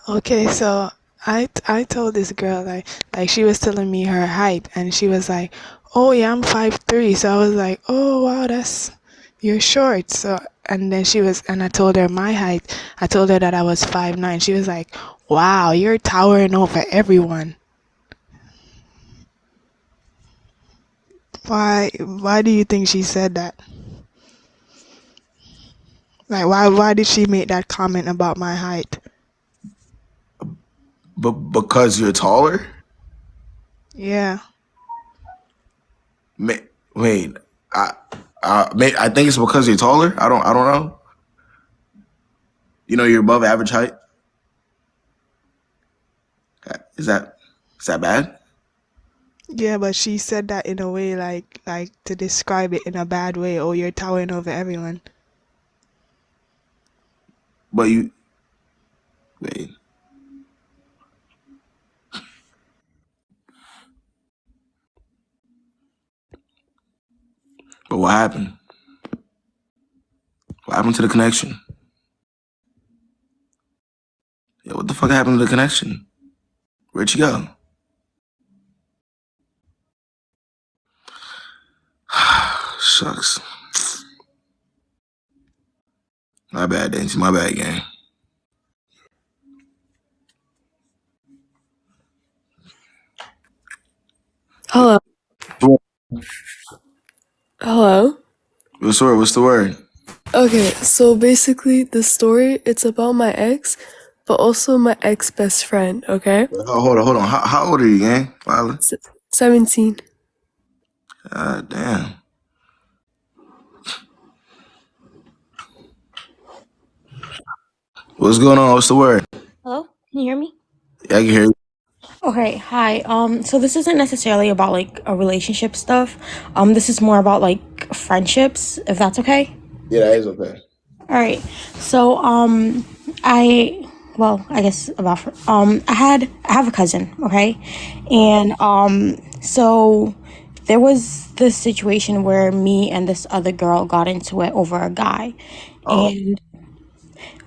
Okay. So I told this girl like she was telling me her height and she was like, oh yeah, I'm 5'3". So I was like, oh wow, you're short. So and then I told her my height. I told her that I was 5'9". She was like, wow, you're towering over everyone. Why do you think she said that? Like why did she make that comment about my height? But because you're taller? Yeah. Wait, I think it's because you're taller. I don't know. You're above average height. Is that bad? Yeah, but she said that in a way like to describe it in a bad way. Oh, you're towering over everyone. But you wait. But what happened? What happened to the connection? Yeah, what the fuck happened to the connection? Where'd she go? Shucks. My bad, Dainty. My bad, gang. Hello. Hello. What's the word? What's the word? Okay, so basically the story, it's about my ex, but also my ex best friend, okay? Oh, hold on. How old are you, gang? Violet? 17. Damn. What's going on? What's the word? Hello, can you hear me? Yeah, I can hear you. Okay, hi. So this isn't necessarily about like a relationship stuff. This is more about like friendships, if that's okay. Yeah, that is okay. All right. So I guess I have a cousin, okay? And so there was this situation where me and this other girl got into it over a guy. And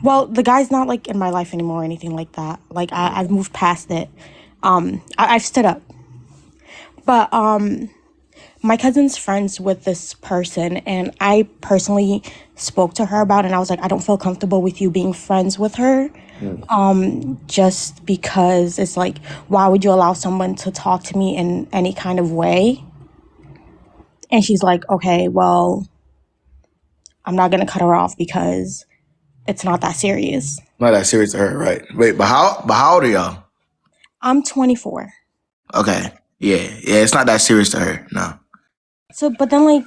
well, the guy's not like in my life anymore or anything like that. Like I've moved past it. I've stood up. But my cousin's friends with this person, and I personally spoke to her about it, and I was like, I don't feel comfortable with you being friends with her. Just because it's like, why would you allow someone to talk to me in any kind of way? And she's like, okay, well, I'm not gonna cut her off because it's not that serious. Not that serious to her, right? Wait, but how old are y'all? I'm 24. Okay. Yeah, it's not that serious to her, no. So, but then, like,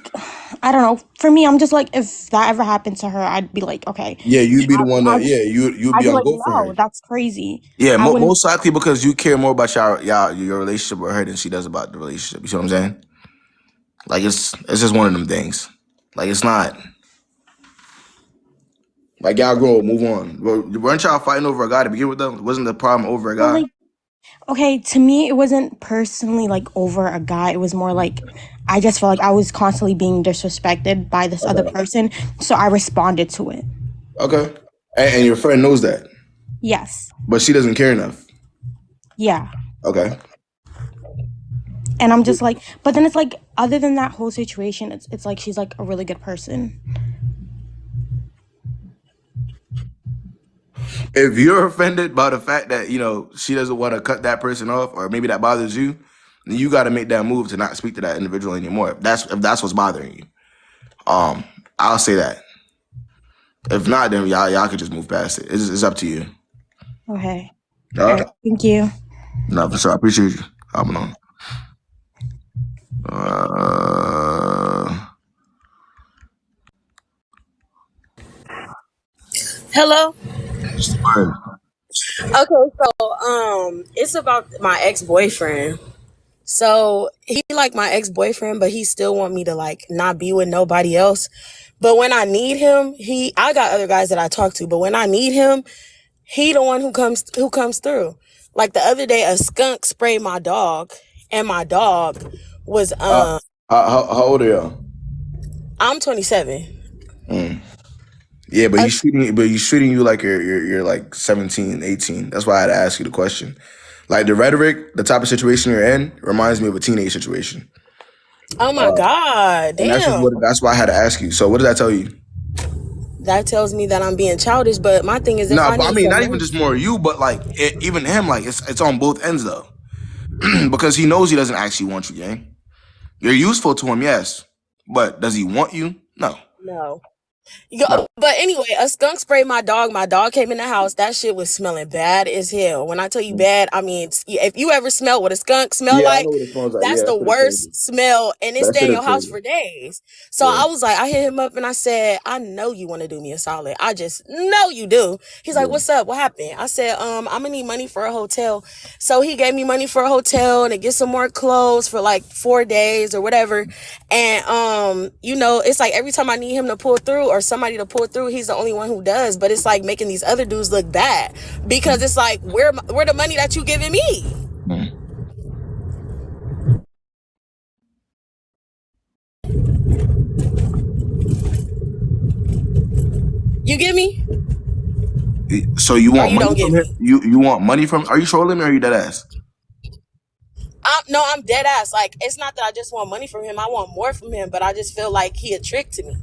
I don't know. For me, I'm just like, if that ever happened to her, I'd be like, okay. Yeah, you'd be the one that, you'd I'd be be on like, go for wow, her. that's crazy. Yeah, I wouldn't. most likely because you care more about your relationship with her than she does about the relationship. You see what I'm saying? Like, it's just one of them things. Like, it's not. Like, y'all grow up, move on. Weren't y'all fighting over a guy to begin with, though? Wasn't the problem over a guy? Well, like, okay, to me, it wasn't personally like over a guy. It was more like I just felt like I was constantly being disrespected by this other person, so I responded to it. Okay. And your friend knows that? Yes. But she doesn't care enough? Yeah. Okay. And I'm just like, but then it's like, other than that whole situation, it's like she's like a really good person. If you're offended by the fact that, she doesn't want to cut that person off, or maybe that bothers you, then you got to make that move to not speak to that individual anymore. If that's what's bothering you. I'll say that. If not, then y'all could just move past it. It's up to you. Okay. All right. Thank you. No, for sure. I appreciate you hopping on. Hello. Fine. Okay, so it's about my ex-boyfriend. So he like my ex-boyfriend, but he still want me to like not be with nobody else. But when I need him, I got other guys that I talk to, but when I need him, he the one who comes through. Like the other day, a skunk sprayed my dog, and my dog was How old are y'all? I'm 27. Yeah, but he's treating you like you're like 17, 18. That's why I had to ask you the question. Like the rhetoric, the type of situation you're in reminds me of a teenage situation. Oh my God, And damn. that's why I had to ask you. So what does that tell you? That tells me that I'm being childish, but my thing is, if No, I but I need mean, some not money, even just more you, but like even him, like it's on both ends though. Because he knows he doesn't actually want you, gang. You're useful to him, yes. But does he want you? No. no. But anyway, a skunk sprayed my dog. My dog came in the house. That shit was smelling bad as hell. When I tell you bad, I mean, if you ever smelled what a skunk smell Yeah, I like, know what it smells like. that's Yeah, the that shit is crazy. worst smell, and it That stay shit in is your house crazy. for days. So Yeah. I was like, I hit him up and I said, I know you want to do me a solid. I just know you do. He's like, what's up? What happened? I said, I'm gonna need money for a hotel. So he gave me money for a hotel and to get some more clothes for like 4 days or whatever. And it's like every time I need him to pull through or somebody to pull through, he's the only one who does. But it's like making these other dudes look bad because it's like, where the money that you giving me? You get me? So you want you money don't get from him? me. You want money from? Are you trolling me or are you dead ass? No, I'm dead ass. Like, it's not that I just want money from him. I want more from him, but I just feel like he a trick to me.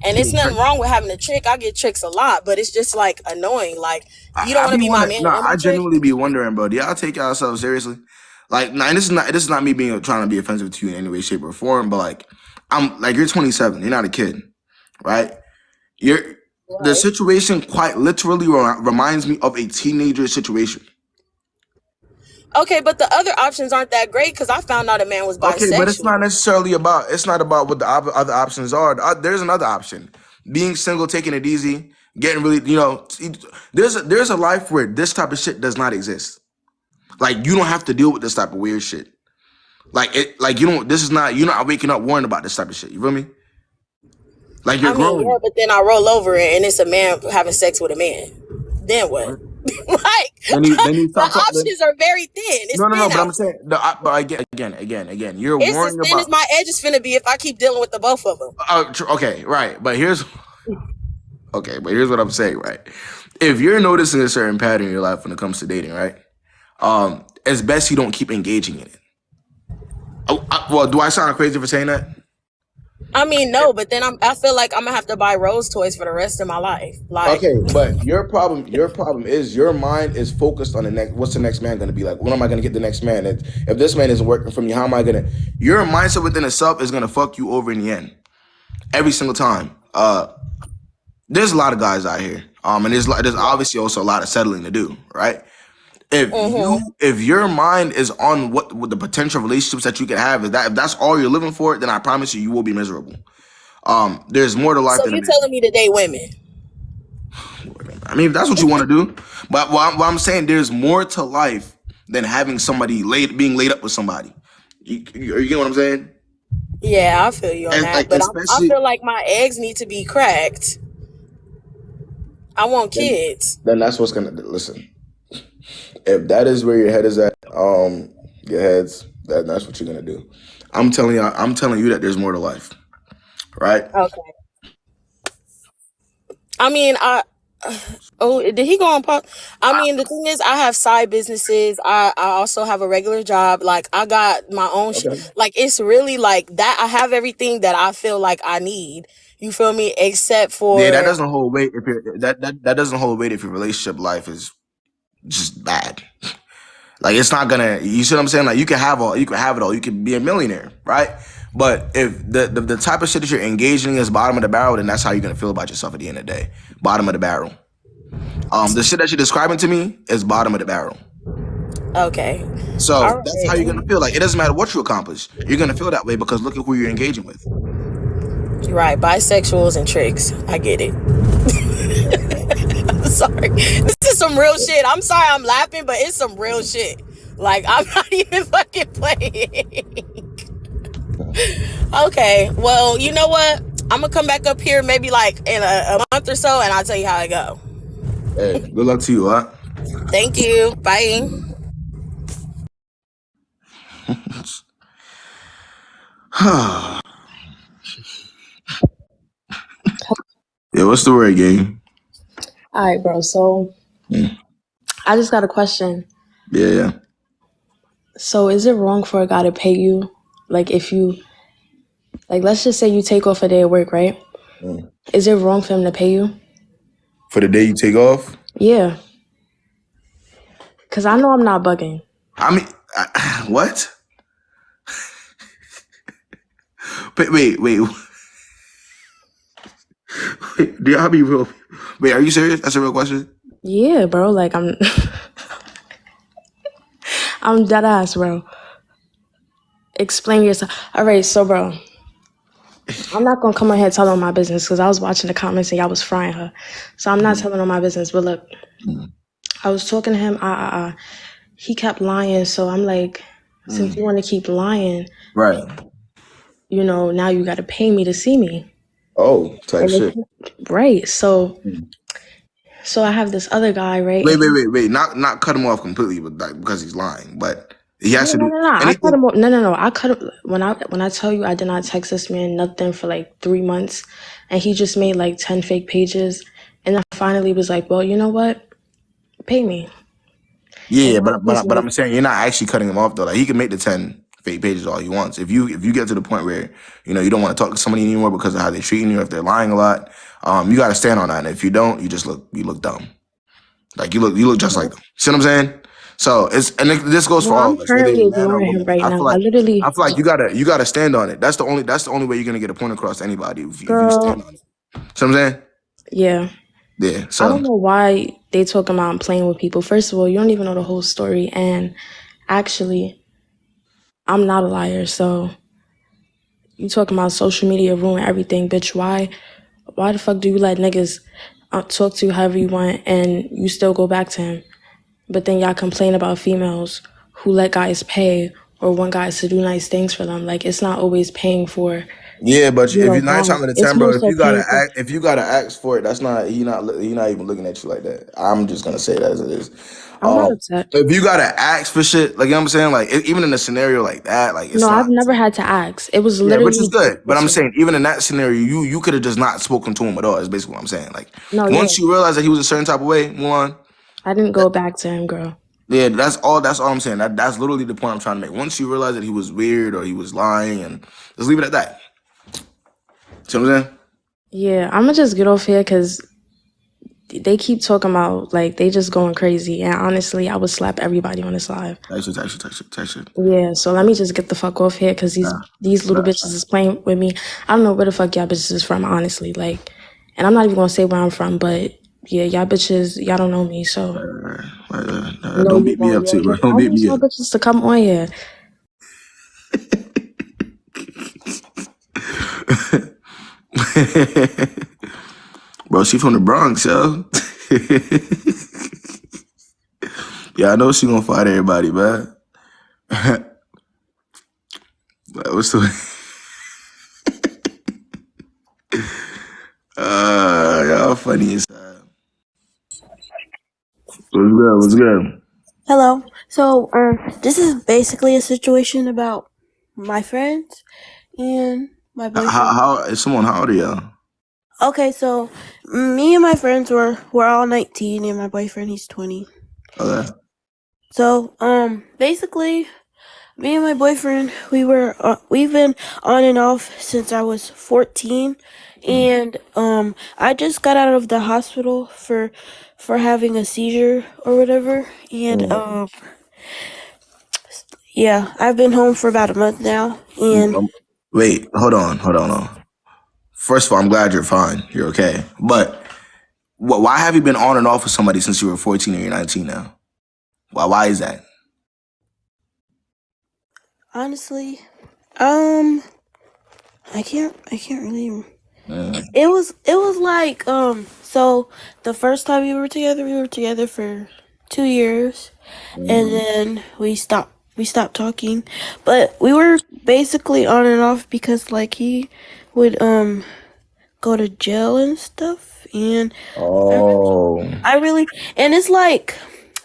And it's nothing wrong with having a trick. I get tricks a lot, but it's just like annoying. Like, you don't want to be my man and my I trick. genuinely be wondering, bro. Do y'all take yourself seriously? Like, nah, and this is not me being trying to be offensive to you in any way, shape, or form. But like, you're 27. You're not a kid, right? The situation quite literally reminds me of a teenager situation. Okay, but the other options aren't that great because I found out a man was bisexual. Okay, but it's not necessarily about. It's not about what the other options are. There's another option: being single, taking it easy, getting really. There's a life where this type of shit does not exist. Like, you don't have to deal with this type of weird shit. You don't. This is not. You're not waking up worrying about this type of shit. You feel me? Like, you're grown. Yeah, but then I roll over and it's a man having sex with a man. Then what? Like, then you the options are very thin. It's no. thin But I'm saying, again, you're it's worrying as thin as my edge is finna be if I keep dealing with the both of them. Okay, right. But here's what I'm saying, right? If you're noticing a certain pattern in your life when it comes to dating, right? It's best you don't keep engaging in it. Well, do I sound crazy for saying that? I mean, no, but then I feel like I'm gonna have to buy rose toys for the rest of my life. Like, okay, but your problem is your mind is focused on the next. What's the next man gonna be like? When am I gonna get the next man? If this man isn't working for me, how am I gonna? Your mindset within itself is gonna fuck you over in the end, every single time. There's a lot of guys out here, and there's obviously also a lot of settling to do, right? If your mind is on what the potential relationships that you can have, if that's all you're living for, then I promise you will be miserable. There's more to life so than you're telling me to date women? I mean, if that's what you want to do, but what I'm saying, there's more to life than having somebody being laid up with somebody. You get what I'm saying? Yeah, I feel you on that, but I feel like my eggs need to be cracked. I want kids. Then that's what's gonna listen. If that is where your head is at, that's what you're gonna do. I'm telling you that there's more to life, right? Okay. I mean, did he go on pause? I mean, the thing is, I have side businesses. I also have a regular job. Like, I got my own shit. Like, it's really like that. I have everything that I feel like I need. You feel me? Except for that doesn't hold weight if that doesn't hold weight if your relationship life is just bad. Like, it's not gonna. You see what I'm saying? Like, you can have it all. You can be a millionaire, right? But if the type of shit that you're engaging is bottom of the barrel, then that's how you're gonna feel about yourself at the end of the day. Bottom of the barrel. The shit that you're describing to me is bottom of the barrel. Okay. So that's how you're gonna feel. Like, it doesn't matter what you accomplish, you're gonna feel that way because look at who you're engaging with. Right, bisexuals and tricks. I get it. I'm sorry. This is some real shit. I'm sorry I'm laughing, but it's some real shit. Like, I'm not even fucking playing. Okay, well, you know what? I'm gonna come back up here maybe like in a month or so, and I'll tell you how it go. Hey, good luck to you, huh? Thank you. Bye. Yeah, what's the word, gang? All right, bro. So I just got a question. Yeah. So is it wrong for a guy to pay you? Like, if you, like, let's just say you take off a day of work, right? Is it wrong for him to pay you? For the day you take off? Yeah. Because I know I'm not bugging. I mean, what? Wait. Do y'all be real? Wait, are you serious? That's a real question? Yeah, bro. Like, I'm dead ass, bro. Explain yourself. All right, so, bro, I'm not going to come on here telling my business because I was watching the comments and y'all was frying her. So I'm not telling on my business. But look, I was talking to him. He kept lying. So I'm like, since you want to keep lying, right? You know, now you got to pay me to see me. Oh, type shit. Right. So I have this other guy, right? Wait. Not cut him off completely, but like, because he's lying. But he has to do. No. I cut him off. No. I cut him when I tell you I did not text this man nothing for like 3 months, and he just made like 10 fake pages. And finally was like, well, you know what? Pay me. Yeah, And now he's but like, I'm saying you're not actually cutting him off though. Like he can make the 10 fake pages all he wants. If you get to the point where you don't want to talk to somebody anymore because of how they're treating you, if they're lying a lot, you got to stand on that. And if you don't, you just look dumb. Like you look just like them. See what I'm saying? So this goes for well, all I'm of us, whether currently you're a man or a ignoring him woman. right I now. feel I like literally, you gotta stand on it. That's the only way you're gonna get a point across to anybody if you stand girl, on it. See what I'm saying? yeah. Yeah. I So don't know why they talking about I'm playing with people. First of all, you don't even know the whole story. And actually, I'm not a liar. So you talking about social media ruin everything, bitch. Why the fuck do you let niggas talk to you however you want and you still go back to him? But then y'all complain about females who let guys pay or want guys to do nice things for them. Like, it's not always paying for, yeah, but if you 9 guys. times out of It's 10, more bro, so paying for. if you gotta ask for it, that's not he not even looking at you like that. I'm just gonna say that as it is. I'm not upset. If you gotta ask for shit, like you know what I'm saying, like even in a scenario like that, like it's No, I've not. never had to ask. It was Yeah, which is literally good. But I'm just, saying, even in that scenario, you could have just not spoken to him at all. Is basically what I'm saying. Like no, yeah. once you realize that he was a certain type of way, Mulan. I didn't go back to him, girl. Yeah, that's all I'm saying. That's literally the point I'm trying to make. Once you realize that he was weird or he was lying, and just leave it at that. See what I'm saying? Yeah, I'm gonna just get off here because they keep talking about, like, they just going crazy. And honestly, I would slap everybody on this live. Text it. Yeah, so let me just get the fuck off here because these little bitches is playing with me. I don't know where the fuck y'all bitches is from, honestly. Like, and I'm not even gonna say where I'm from, but yeah, y'all bitches, y'all don't know me, so. No, Don't you beat me won't. up too, bro. I Don't beat want me y'all up. bitches to come on here. Bro, she from the Bronx, yo. Yeah, I know she gonna fight everybody, man. What's the y'all funny as hell. What's good? Hello. So, this is basically a situation about my friends and my boyfriend. How Simone, how old are y'all? Okay, so me and my friends we're all 19, and my boyfriend, he's 20. Okay. So, basically, me and my boyfriend, we've been on and off since I was 14, and I just got out of the hospital for having a seizure or whatever, and yeah, I've been home for about a month now, and Wait, hold on. First of all, I'm glad you're fine. You're okay. But why have you been on and off with somebody since you were 14 and you're 19 now? Why is that? honestly, I can't really. It was like so the first time we were together for 2 years, and then we stopped talking, but we were basically on and off because like he would go to jail and stuff, and I really and it's like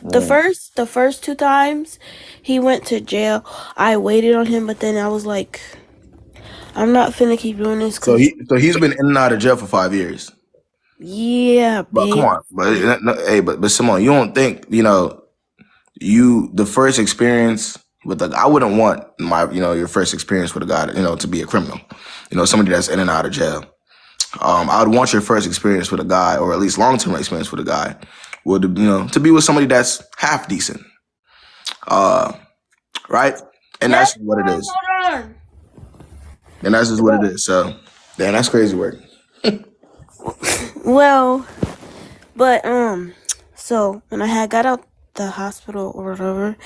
the first 2 times he went to jail, I waited on him, but then I was like, I'm not finna keep doing this So because he's been in and out of jail for 5 years. yeah, But come babe. on, but Simone, you don't think the first experience with I wouldn't want your first experience with a guy to be a criminal, somebody that's in and out of jail. I would want your first experience with a guy, or at least long-term experience with a guy, to be with somebody that's half decent, right? And that's what it is. And that's just what it is. So, damn, that's crazy work. Well, but so when I had got out the hospital or whatever,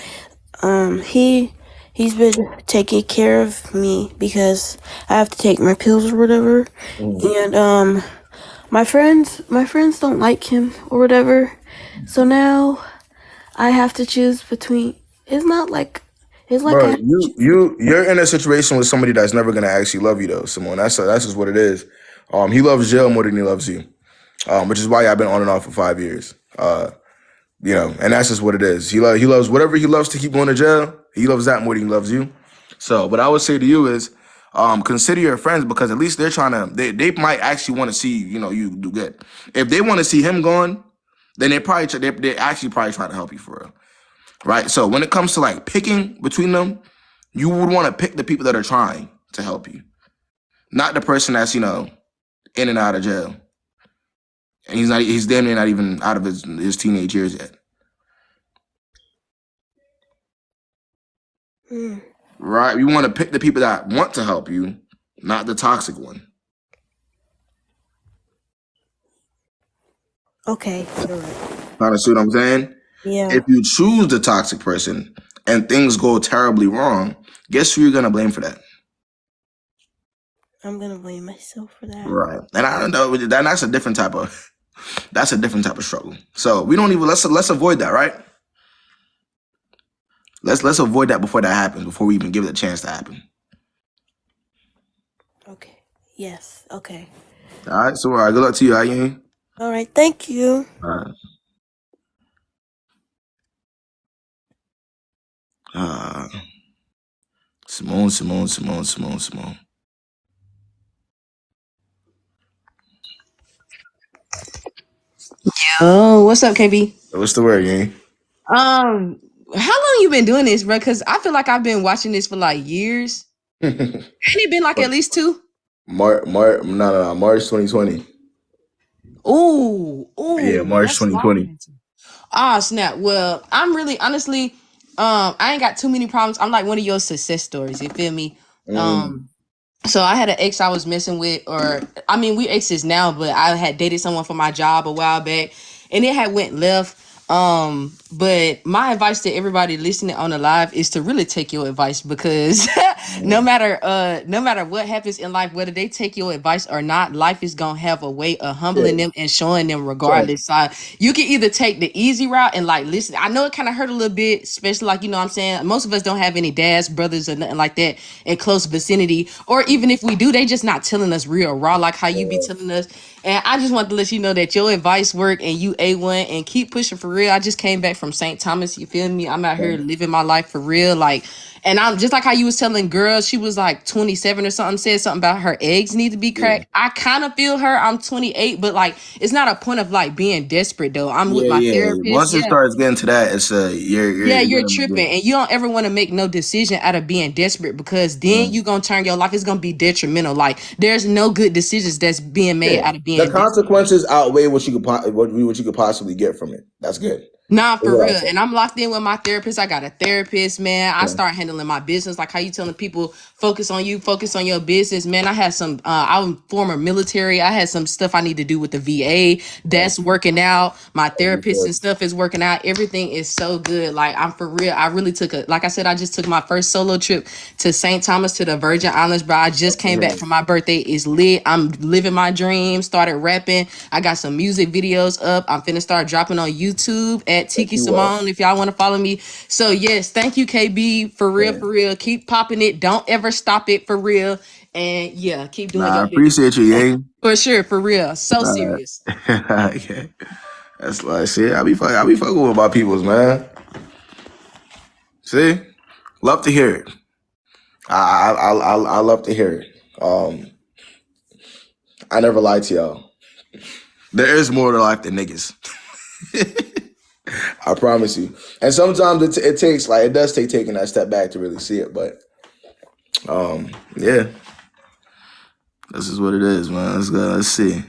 he's been taking care of me because I have to take my pills or whatever, and my friends don't like him or whatever, so now I have to choose between. It's like Bro, you're in a situation with somebody that's never gonna actually love you though, Simone. That's just what it is. He loves jail more than he loves you, which is why I've been on and off for 5 years. And that's just what it is. He loves whatever he loves to keep going to jail. He loves that more than he loves you. So, what I would say to you is, consider your friends, because at least they're trying to. They might actually want to see you do good. If they want to see him gone, then they actually probably trying to help you for real, right? So when it comes to like picking between them, you would want to pick the people that are trying to help you, not the person that's in and out of jail, and he's damn near not even out of his teenage years yet. Right? You want to pick the people that want to help you, not the toxic one. Okay, you're right. Kind of see what I'm saying? Yeah. If you choose the toxic person and things go terribly wrong, guess who you're gonna blame for that? I'm gonna blame myself for that. Right. And I don't know, that's a different type of struggle. So we don't even let's avoid that, right? Let's avoid that before that happens, before we even give it a chance to happen. Okay. Yes. Okay. All right. So good luck to you, Ayin. All right. Thank you. All right. Simone. Yo, what's up, KB? What's the word, Yang? How long you been doing this, bro? Because I feel like I've been watching this for like years. Ain't it been like at least 2? March 2020. Ooh, Yeah, March 2020. Ah, snap. Well, I'm really honestly, I ain't got too many problems. I'm like one of your success stories. You feel me? So I had an ex I was messing with, or I mean, we exes now, but I had dated someone for my job a while back, and it had went left. But my advice to everybody listening on the live is to really take your advice, because no matter what happens in life, whether they take your advice or not, life is gonna have a way of humbling them and showing them regardless. So you can either take the easy route and like listen. I know it kind of hurt a little bit, especially like, you know what I'm saying, most of us don't have any dads, brothers, or nothing like that in close vicinity, or even if we do, they just not telling us real raw like how you be telling us. And I just want to let you know that your advice work and you A1, and keep pushing for real. I just came back from St. Thomas, you feel me? I'm out here living my life for real. Like, and I'm just like how you was telling girls, she was like 27 or something, said something about her eggs need to be cracked. I kind of feel her. I'm 28, but like, it's not a point of like being desperate though. I'm with my therapist. Once it starts getting to that, it's you're tripping, and you don't ever want to make no decision out of being desperate, because then you gonna turn your life. It's gonna be detrimental. Like, there's no good decisions that's being made out of being the consequences outweigh what you could possibly get from it. That's good. Nah, for real. And I'm locked in with my therapist. I got a therapist, man. I start handling my business. Like how you telling people, focus on you, focus on your business, man. I had some, I'm former military. I had some stuff I need to do with the VA. That's working out. My therapist and stuff is working out. Everything is so good. Like, I'm for real. I really like I said, I just took my first solo trip to St. Thomas, to the Virgin Islands, bro. I just came back from my birthday. It's lit. I'm living my dream. Started rapping. I got some music videos up. I'm finna start dropping on YouTube at Tiki Simone, if y'all want to follow me. So yes, thank you, KB, for real. Keep popping it. Don't ever stop it, for real. And yeah, keep doing your I appreciate you, Yang. For sure, for real. So serious. Okay. That's like shit. I be fucking with my peoples, man. See? Love to hear it. I love to hear it. I never lied to y'all. There is more to life than niggas. I promise you. And sometimes it takes, like, it does take taking that step back to really see it. But yeah, this is what it is, man. Let's see.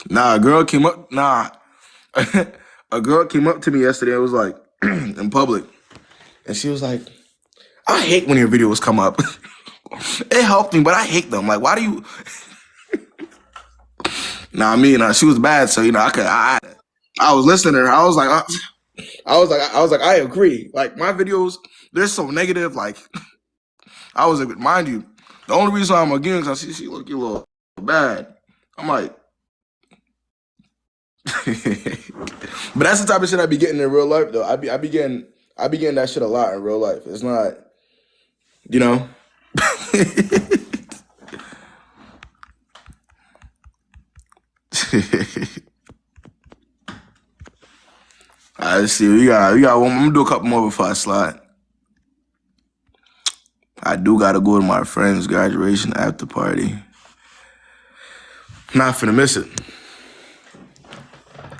A girl came up to me yesterday. It was like in public, and she was like, I hate when your videos come up. It helped me, but I hate them. Like, why do you she was bad, so I was listening to her. I was like, I agree. Like, my videos, they're so negative. Like, I was like, mind you, the only reason I'm against, I see she look a little bad. I'm like, but that's the type of shit I be getting in real life, though. I be getting that shit a lot in real life. It's not, All right, let's see. We got one. I'm gonna do a couple more before I slide. All I do gotta go to my friend's graduation after party. Not finna miss it.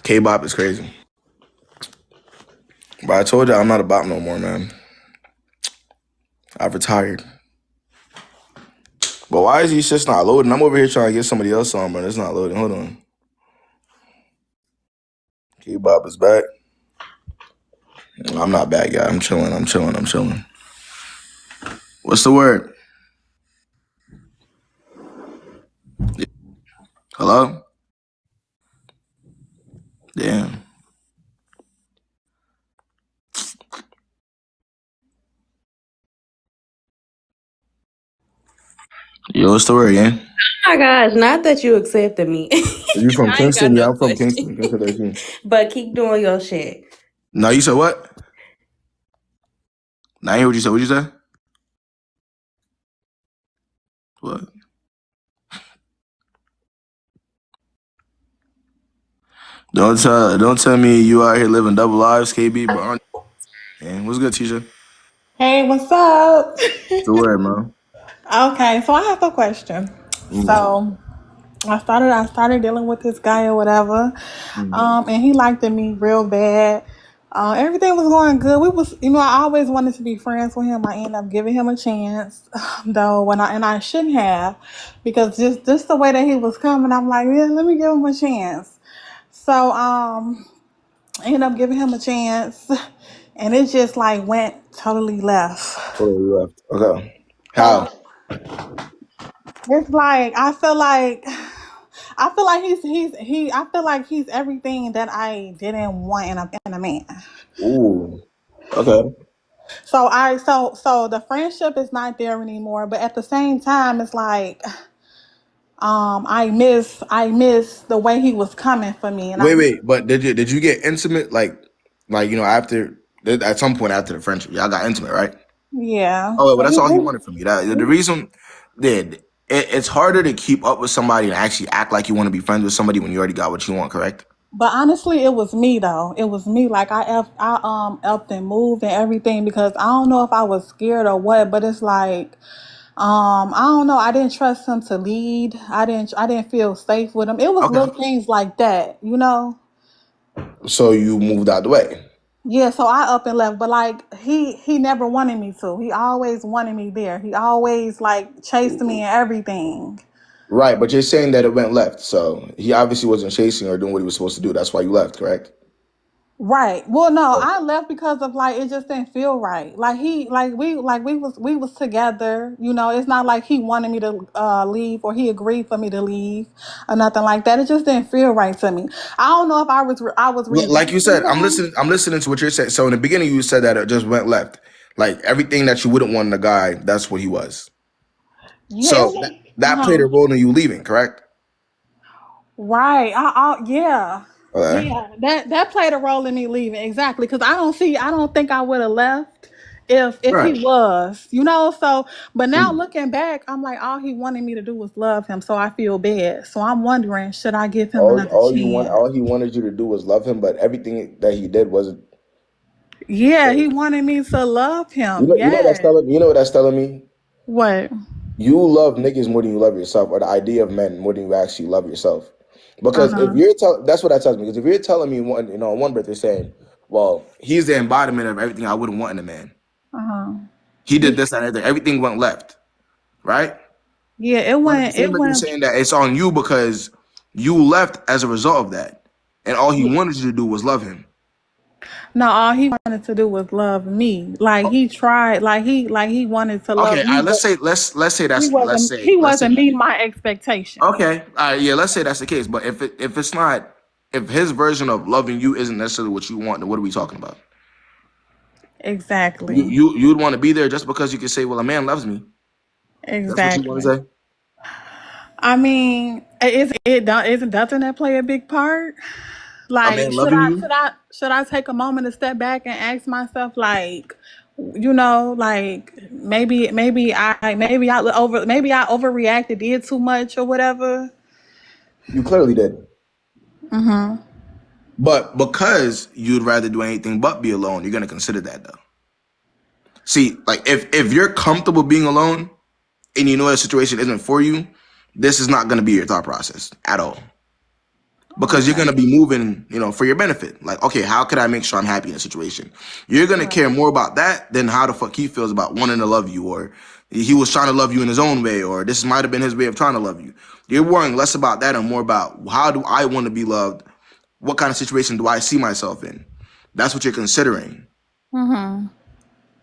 K-Bop is crazy. But I told you I'm not a bop no more, man. I've retired. But why is these shits not loading? I'm over here trying to get somebody else on, but it's not loading. Hold on. K-Bop is back. I'm not back, guy. I'm chilling. What's the word? Hello? Damn. Yo, what's the word, yeah? Oh my gosh, not that you accepted me. You from I ain't got Kingston? Yeah, no I'm from question. Kingston. Kingston 13. But keep doing your shit. No, you said what? Now I hear what you said. What'd you say? What? Don't tell me you out here living double lives, KB. But man, what's good, Tisha? Hey, what's up? What's the word, man? Okay, so I have a question. So I started dealing with this guy or whatever, and he liked me real bad. Everything was going good. We was, I always wanted to be friends with him. I ended up giving him a chance, though, I shouldn't have, because just the way that he was coming, I'm like, yeah, let me give him a chance. So I ended up giving him a chance, and it just like went totally left. Totally left. Okay. So How? it's like I feel like I feel like he's everything that I didn't want in a man. Ooh. Okay. So the friendship is not there anymore, but at the same time it's like I miss the way he was coming for me, and Wait. But did you get intimate? After at some point after the friendship, y'all got intimate, right? yeah. Oh, well, So that's all he wanted from you. The reason it's harder to keep up with somebody and actually act like you want to be friends with somebody when you already got what you want, correct? but honestly, it was me though. It was me. Like I upped and moved and everything because I don't know if I was scared or what, but it's like I don't know. I didn't trust him to lead. I didn't feel safe with him. It was Okay. little things like that. So you moved out the way. Yeah, so I up and left, but like he never wanted me to. He always wanted me there. He always like chased me and everything. Right, but you're saying that it went left. So he obviously wasn't chasing or doing what he was supposed to do. That's why you left, correct? Right. Well, no, I left because of like it just didn't feel right. Like we was together. It's not like he wanted me to leave or he agreed for me to leave or nothing like that. It just didn't feel right to me. I don't know if I was Like you resisting said, I'm him. listening. I'm listening to what you're saying. So in the beginning, you said that it just went left. Like everything that you wouldn't want in a guy, that's what he was. Yeah. So that played a role in you leaving, correct? Right. Yeah. Okay. Yeah. That played a role in me leaving. Exactly. Because I don't think I would have left if Right. he was. So but now looking back, I'm like, all he wanted me to do was love him. So I feel bad. So I'm wondering, should I give him another chance? All he wanted you to do was love him, but everything that he did wasn't. Yeah, he wanted me to love him. You know what that's Yeah. telling. You know what that's telling me. What? You love niggas more than you love yourself, or the idea of men more than you actually love yourself. Because if Uh-huh. you're that's what that tells me. Because if you're telling me on one breath, you're saying, "Well, he's the embodiment of everything I wouldn't want in a man. Uh-huh. He did this and everything. Everything went left, right?" Yeah, But at the same time, you're saying that it's on you because you left as a result of that, and all he wanted you to do was love him. No, all he wanted to do was love me. Like he tried, like he wanted to love Okay, all me, right. but Let's say he that's wasn't he let's say. wasn't meeting my expectation. Okay, all right, yeah. Let's say that's the case. But if it's not, if his version of loving you isn't necessarily what you want, then what are we talking about? Exactly. You'd want to be there just because you can say, "Well, a man loves me." That's what you want to Exactly. say. I mean, doesn't that play a big part? A Like, man should loving I you. should I should I take a moment to step back and ask myself, like, like maybe I overreacted, did too much or whatever. You clearly did. Mm-hmm. But because you'd rather do anything but be alone, you're gonna consider that though. See, like if you're comfortable being alone and you know the situation isn't for you, this is not gonna be your thought process at all. Because you're gonna be moving, for your benefit. Like, okay, how could I make sure I'm happy in a situation? You're gonna care more about that than how the fuck he feels about wanting to love you, or he was trying to love you in his own way, or this might have been his way of trying to love you. You're worrying less about that and more about how do I want to be loved? What kind of situation do I see myself in? That's what you're considering. Mm-hmm.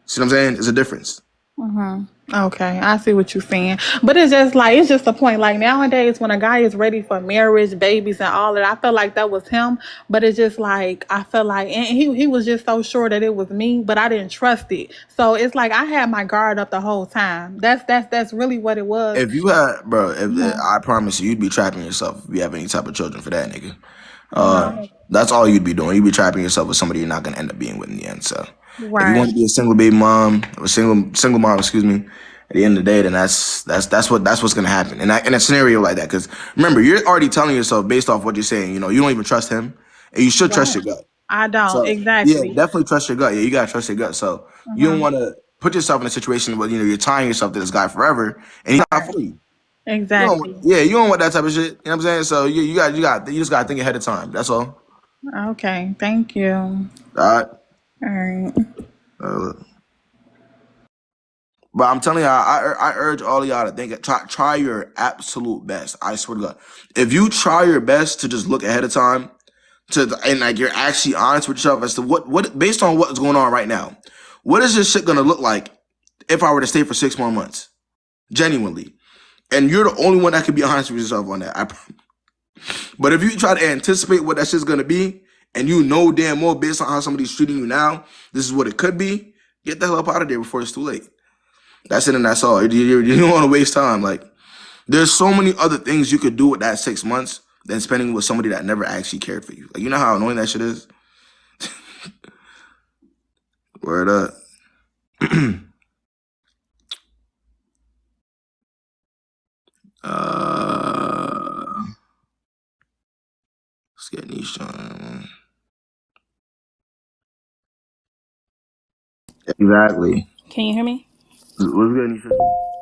See what I'm saying? There's a difference. Mm-hmm. Okay, I see what you're saying. But it's just the point. Like nowadays, when a guy is ready for marriage, babies, and all that, I felt like that was him. But it's just like I felt like, and he was just so sure that it was me, but I didn't trust it. So it's like I had my guard up the whole time. That's really what it was. If you had, bro, Mhm. I promise you, you'd be trapping yourself if you have any type of children for that nigga. Uh-huh. That's all you'd be doing. You'd be trapping yourself with somebody you're not gonna end up being with in the end. So if you want Right. to be a single baby mom or single mom, excuse me, at the end of the day, then that's what's gonna happen in a scenario like that. Because remember, you're already telling yourself based off what you're saying. You don't even trust him, and you should trust Right. your gut. I don't So yeah, exactly. definitely trust your gut. Yeah, you gotta trust your gut. So you don't Uh-huh. want to put yourself in a situation where you're tying yourself to this guy forever, and he's not Right. for you. Exactly. You don't want that type of shit. You know what I'm saying? So you just gotta think ahead of time. That's all. Okay. Thank you. All All right. right. Uh, but I'm telling you, I urge all of y'all to try your absolute best. I swear to God, if you try your best to just look ahead of time, and like you're actually honest with yourself as to what based on what's going on right now, what is this shit gonna look like if I were to stay for 6 more months, genuinely, and you're the only one that can be honest with yourself on that. But if you try to anticipate what that shit's gonna be, and you know damn well based on how somebody's treating you now, this is what it could be, get the hell up out of there before it's too late. That's it and that's all. You don't want to waste time. Like, there's so many other things you could do with that 6 months than spending with somebody that never actually cared for you. Like, you know how annoying that shit is? Word up. Let's get Nisha on. Exactly. Can you hear me? What's good, Nisha?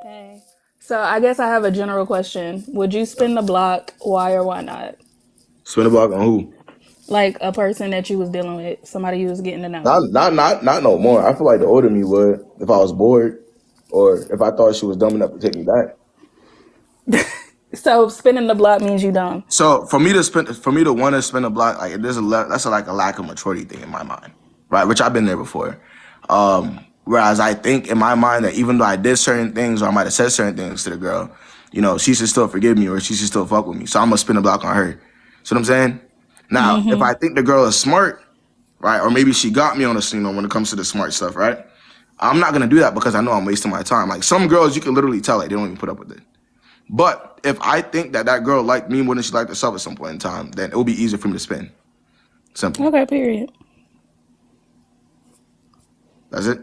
Hey. So I guess I have a general question. Would you spin the block? Why or why not? Spin the block on who? Like a person that you was dealing with, somebody you was getting to know. Not no more. I feel like the older me would if I was bored or if I thought she was dumb enough to take me back. So spinning the block means you dumb. So for me to want to spin a block, like that's like a lack of maturity thing in my mind, right? Which I've been there before. Whereas I think in my mind that even though I did certain things or I might have said certain things to the girl, she should still forgive me or she should still fuck with me. So I'm gonna spin a block on her. See what I'm saying? Now, if I think the girl is smart, right, or maybe she got me on a when it comes to the smart stuff, right? I'm not gonna do that because I know I'm wasting my time. Like some girls, you can literally tell like they don't even put up with it. But if I think that girl liked me more than she liked herself at some point in time, then it will be easier for me to spin. Simple. Okay, period. That's it.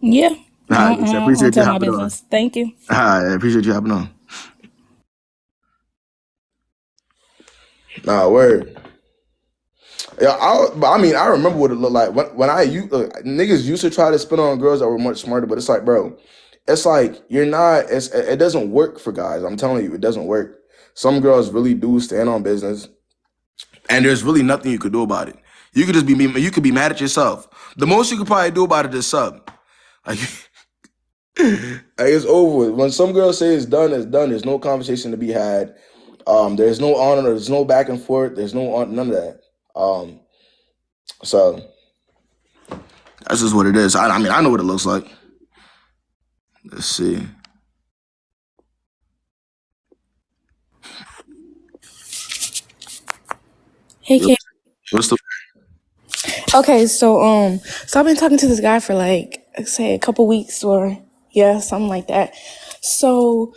Yeah. All right, Lisa, I'll appreciate you tell my hopping on. business. Thank you. All right, I appreciate you hopping on. Nah, word. Yeah, I remember what it looked like when niggas used to try to spin on girls that were much smarter, but it's like, bro, it's like it doesn't work for guys. I'm telling you, it doesn't work. Some girls really do stand on business, and there's really nothing you could do about it. You could just you could be mad at yourself. The most you could probably do about it is sub. Like, it's over with. When some girls say it's done, it's done. There's no conversation to be had. There's no honor. There's no back and forth. There's none of that. So that's just what it is. I mean, I know what it looks like. Let's see. Hey, Kay. What's the Okay, so I've been talking to this guy for like say a couple weeks or something like that. So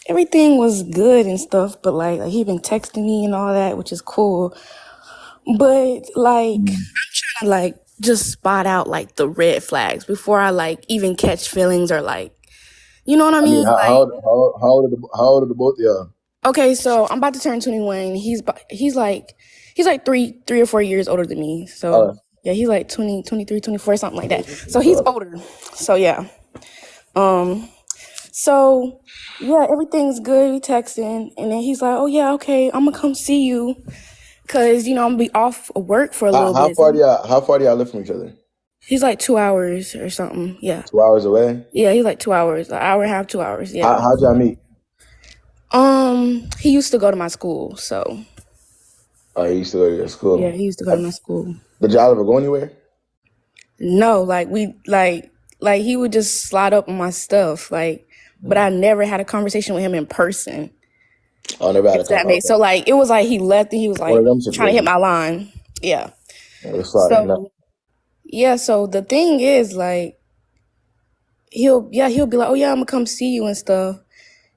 everything was good and stuff, but like he been texting me and all that, which is cool. But like I'm trying to like just spot out like the red flags before I like even catch feelings or like you know what I I mean, mean? how Like old are the both of y'all? okay, so I'm about to turn 21. He's like 3 or 4 years older than me. So Yeah, he's like 20, 23, 24, something like that. So he's older. So yeah. So yeah, everything's good. We texting, and then he's like, "Oh yeah, okay, I'm gonna come see you, cause I'm gonna be off of work for a little How bit." far do y'all live from each other? He's like 2 hours or something. Yeah. 2 hours away. Yeah, he's like 2 hours, an hour and a half, 2 hours. Yeah. How'd y'all meet? He used to go to my school, so Oh, he used to go to your school. yeah, he used to go to my school. Did y'all ever go anywhere? No, like he would just slide up on my stuff, but I never had a conversation with him in person. Oh, never had a If that conversation. makes so it was like he left and he was like One of them trying to hit situations. my line. Yeah. It's like, So yeah, so the thing is he'll be like, "Oh yeah, I'm gonna come see you and stuff,"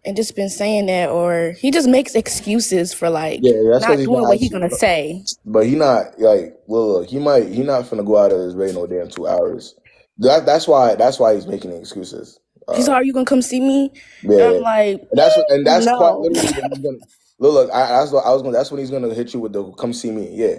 and just been saying that, or he just makes excuses for yeah, that's because not he's doing not what he's actually. gonna say. But he not like look. He not finna go out of his way no damn 2 hours. That's why he's making excuses. He's like, "Are you gonna come see me?" And Yeah, I'm like, and that's quite "No." literally when he's gonna look. That's what I was gonna. That's when he's gonna hit you with the come see me. Yeah,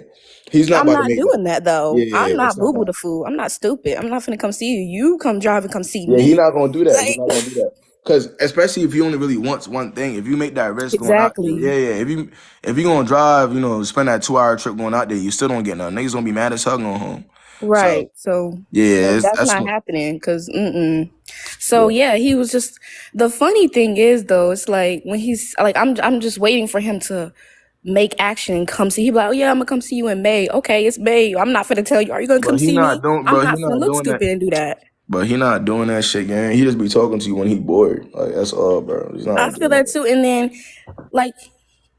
he's not I'm about to not make that. doing that though. Yeah, I'm it's not not boo boo that. the fool. I'm not stupid. I'm not finna come see you. You come drive and come see Yeah, he's me. not gonna do that. He's not gonna do that. Because especially if he only really wants one thing, if you make that risk going out there, Exactly. yeah. If you gonna drive, spend that 2 hour trip going out there, you still don't get nothing. Niggas gonna be mad as hell going home. So Right. So yeah, that's that's not what. happening because So yeah, he was just the funny thing is though, it's like when he's like I'm just waiting for him to make action and come see. He be like, "Oh yeah, I'm gonna come see you in May." Okay, it's May. I'm not finna tell you, "Are you gonna But come he see not me?" doing, I'm bro. He not finna not look doing that. stupid and do that. But he not doing that shit, gang. He just be talking to you when he bored. Like that's all, bro. He's I not feel doing that that. too. And then like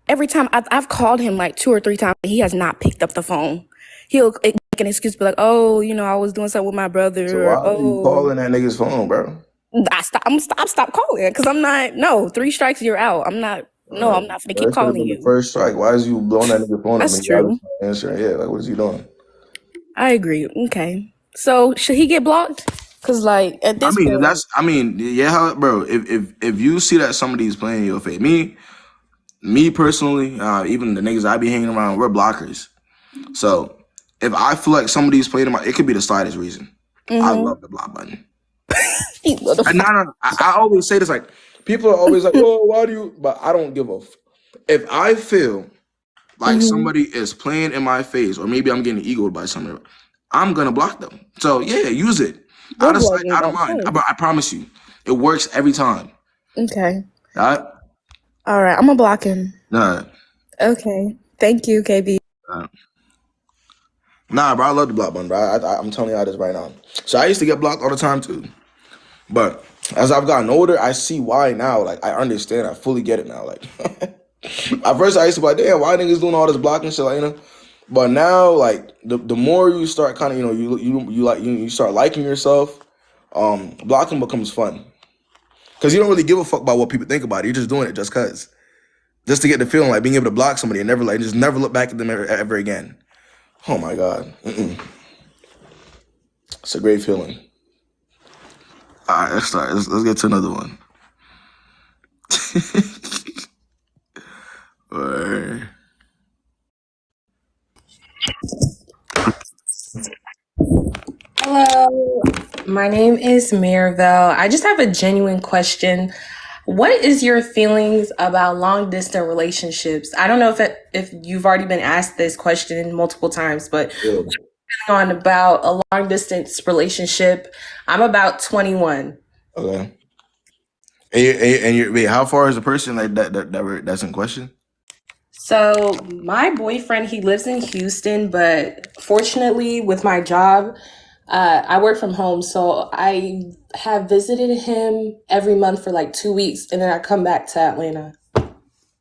every time I've called him like 2 or 3 times, he has not picked up the phone. He'll make an excuse, be like, "Oh, I was doing something with my So brother," why or are you "Oh." calling that nigga's phone, bro? I'm stop calling because I'm not. No, 3 strikes, you're out. I'm not. No, I'm not gonna Bro, keep it should have calling been the you. first strike. Why is you blowing that nigga phone up That's and you true. obviously not answering? Yeah, like what is he doing? I agree. Okay, so should he get blocked? Because like at this point, Yeah, bro. If you see that somebody's playing in your face, me personally, even the niggas I be hanging around, we're blockers. So if I feel like somebody's playing in my, it could be the slightest reason. I love the block button. And I always say this, like people are always like, "Oh, why do you?" But I don't give a. If I feel like somebody is playing in my face, or maybe I'm getting egoed by somebody, I'm gonna block them. So yeah, use it. Out you're of sight, blocking. out of mind. Okay. I promise you, it works every time. Okay. All right. All right. I'm gonna block him. Nah, Okay. Thank you, KB. nah, bro. I love the block button, bro. I'm telling y'all this right now. So I used to get blocked all the time too, but as I've gotten older, I see why now. Like I understand. I fully get it now. Like at first, I used to be like, "Damn, why niggas doing all this blocking shit?" Like, But now, like the more you start kind of, you start liking yourself, blocking becomes fun. Cause you don't really give a fuck about what people think about it. You're just doing it just to get the feeling like being able to block somebody and just never look back at them ever again. Oh my God. It's a great feeling. All right, let's start. Let's get to another one. Or- Hello, my name is Marivelle. I just have a genuine question. What is your feelings about long distance relationships? I don't know if you've already been asked this question multiple times, but Yeah. what's going on about a long distance relationship? I'm about 21. Okay. Wait, how far is the person like that's in question? So my boyfriend, he lives in Houston, but fortunately with my job, I work from home. So I have visited him every month for like 2 weeks and then I come back to Atlanta.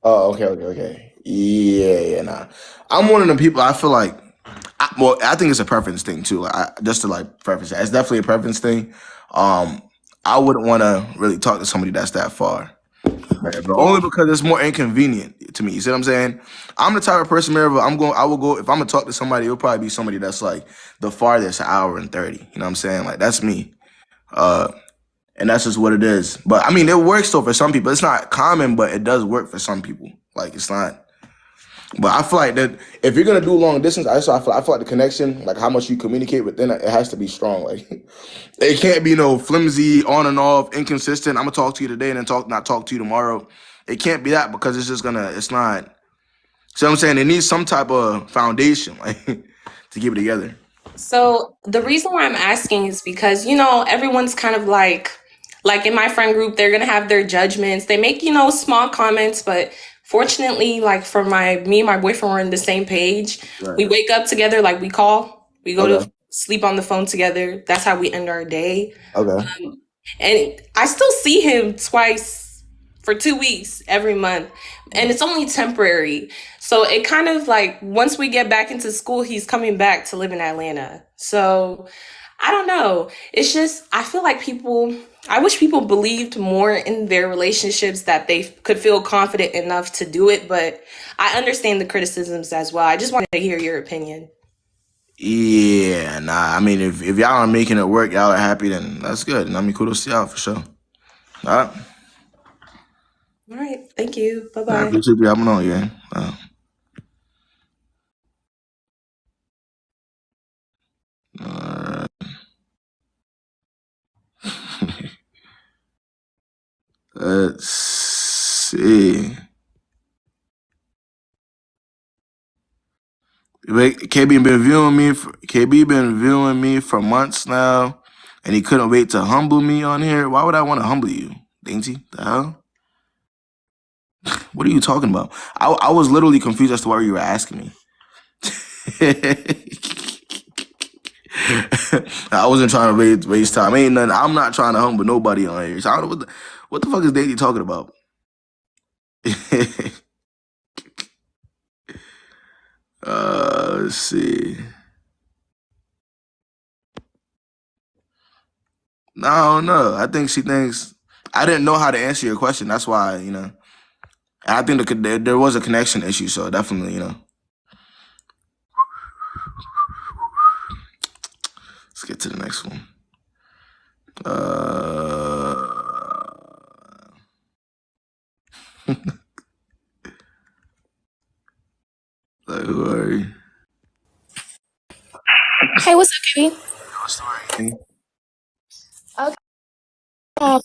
Oh, okay. Yeah, nah. I'm one of the people. I feel like, I think it's a preference thing too. Just to like preference, it's definitely a preference thing. I wouldn't want to really talk to somebody that's that far, right? But only because it's more inconvenient to me. You see what I'm saying? I'm the type of person, Maribel, I will go if I'm gonna talk to somebody. It'll probably be somebody that's like the farthest, 1:30. You know what I'm saying? Like that's me. And that's just what it is. But I mean, it works though for some people. It's not common, but it does work for some people. Like it's not. But I feel like that if you're gonna do long distance, I feel like the connection, like how much you communicate within it, it has to be strong. Like it can't be no flimsy, on and off, inconsistent. I'm gonna talk to you today and then not talk to you tomorrow. It can't be that because it's not. See what I'm saying? It needs some type of foundation, like to keep it together. So the reason why I'm asking is because, everyone's kind of like in my friend group, they're going to have their judgments. They make, small comments, but fortunately, like for me and my boyfriend, we're on the same page. Right. We wake up together, like we call, we go Okay. to sleep on the phone together. That's how we end our day. Okay. And I still see him twice for 2 weeks every month. And it's only temporary. So it kind of like once we get back into school, he's coming back to live in Atlanta. So I don't know. It's just, I feel like I wish people believed more in their relationships, that they could feel confident enough to do it. But I understand the criticisms as well. I just wanted to hear your opinion. Yeah, nah. I mean, if y'all are making it work, y'all are happy, then that's good. And I mean, kudos to y'all for sure. All right. All right. Thank you. I Bye-bye. appreciate you having on, yeah. Alright. Let's see. KB been viewing me for months now, and he couldn't wait to humble me on here. Why would I want to humble you, Dainty? The hell? What are you talking about? I was literally confused as to why you were asking me. I wasn't trying to waste time. Ain't nothing. I'm not trying to humble nobody on here. So I don't know what the fuck is Dainty talking about? Let's see. No, I don't know. I think she thinks I didn't know how to answer your question. That's why, And I think there was a connection issue, so definitely, Let's get to the next one. Like, who are you? Hey, what's up, baby? What's the story? Okay.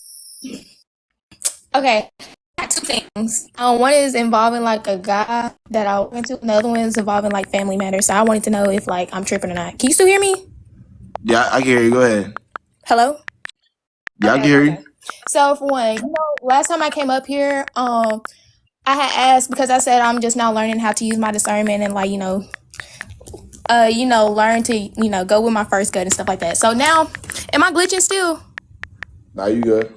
Okay. I got two things. One is involving like a guy that I went to. Another one is involving like family matters. So I wanted to know if like I'm tripping or not. Can you still hear me? Yeah, I can hear you. Go ahead. Hello? Yeah, I can hear you. So for one, last time I came up here, I had asked because I said I'm just now learning how to use my discernment and like, learn to, go with my first gut and stuff like that. So now, am I glitching still? Now you good.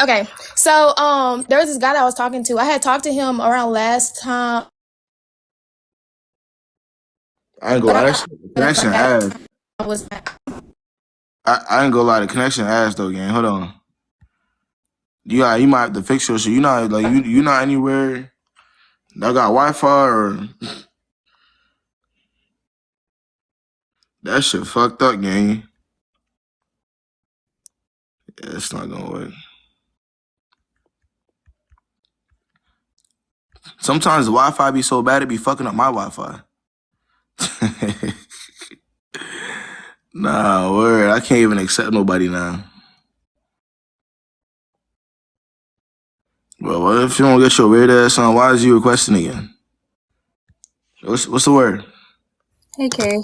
Okay. So there was this guy that I was talking to. I had talked to him around last time. I ain't gonna lie, the connection ass. I ain't gonna lie, the connection ass though, gang. Hold on. You might have to fix your shit. You not like you not anywhere that got Wi-Fi or that shit fucked up, gang. Yeah, it's not gonna work. Sometimes the Wi-Fi be so bad it be fucking up my Wi-Fi. Nah, word. I can't even accept nobody now. Well, what if you don't get your weird ass on? Why is you requesting again? What's the word? Hey, Kay.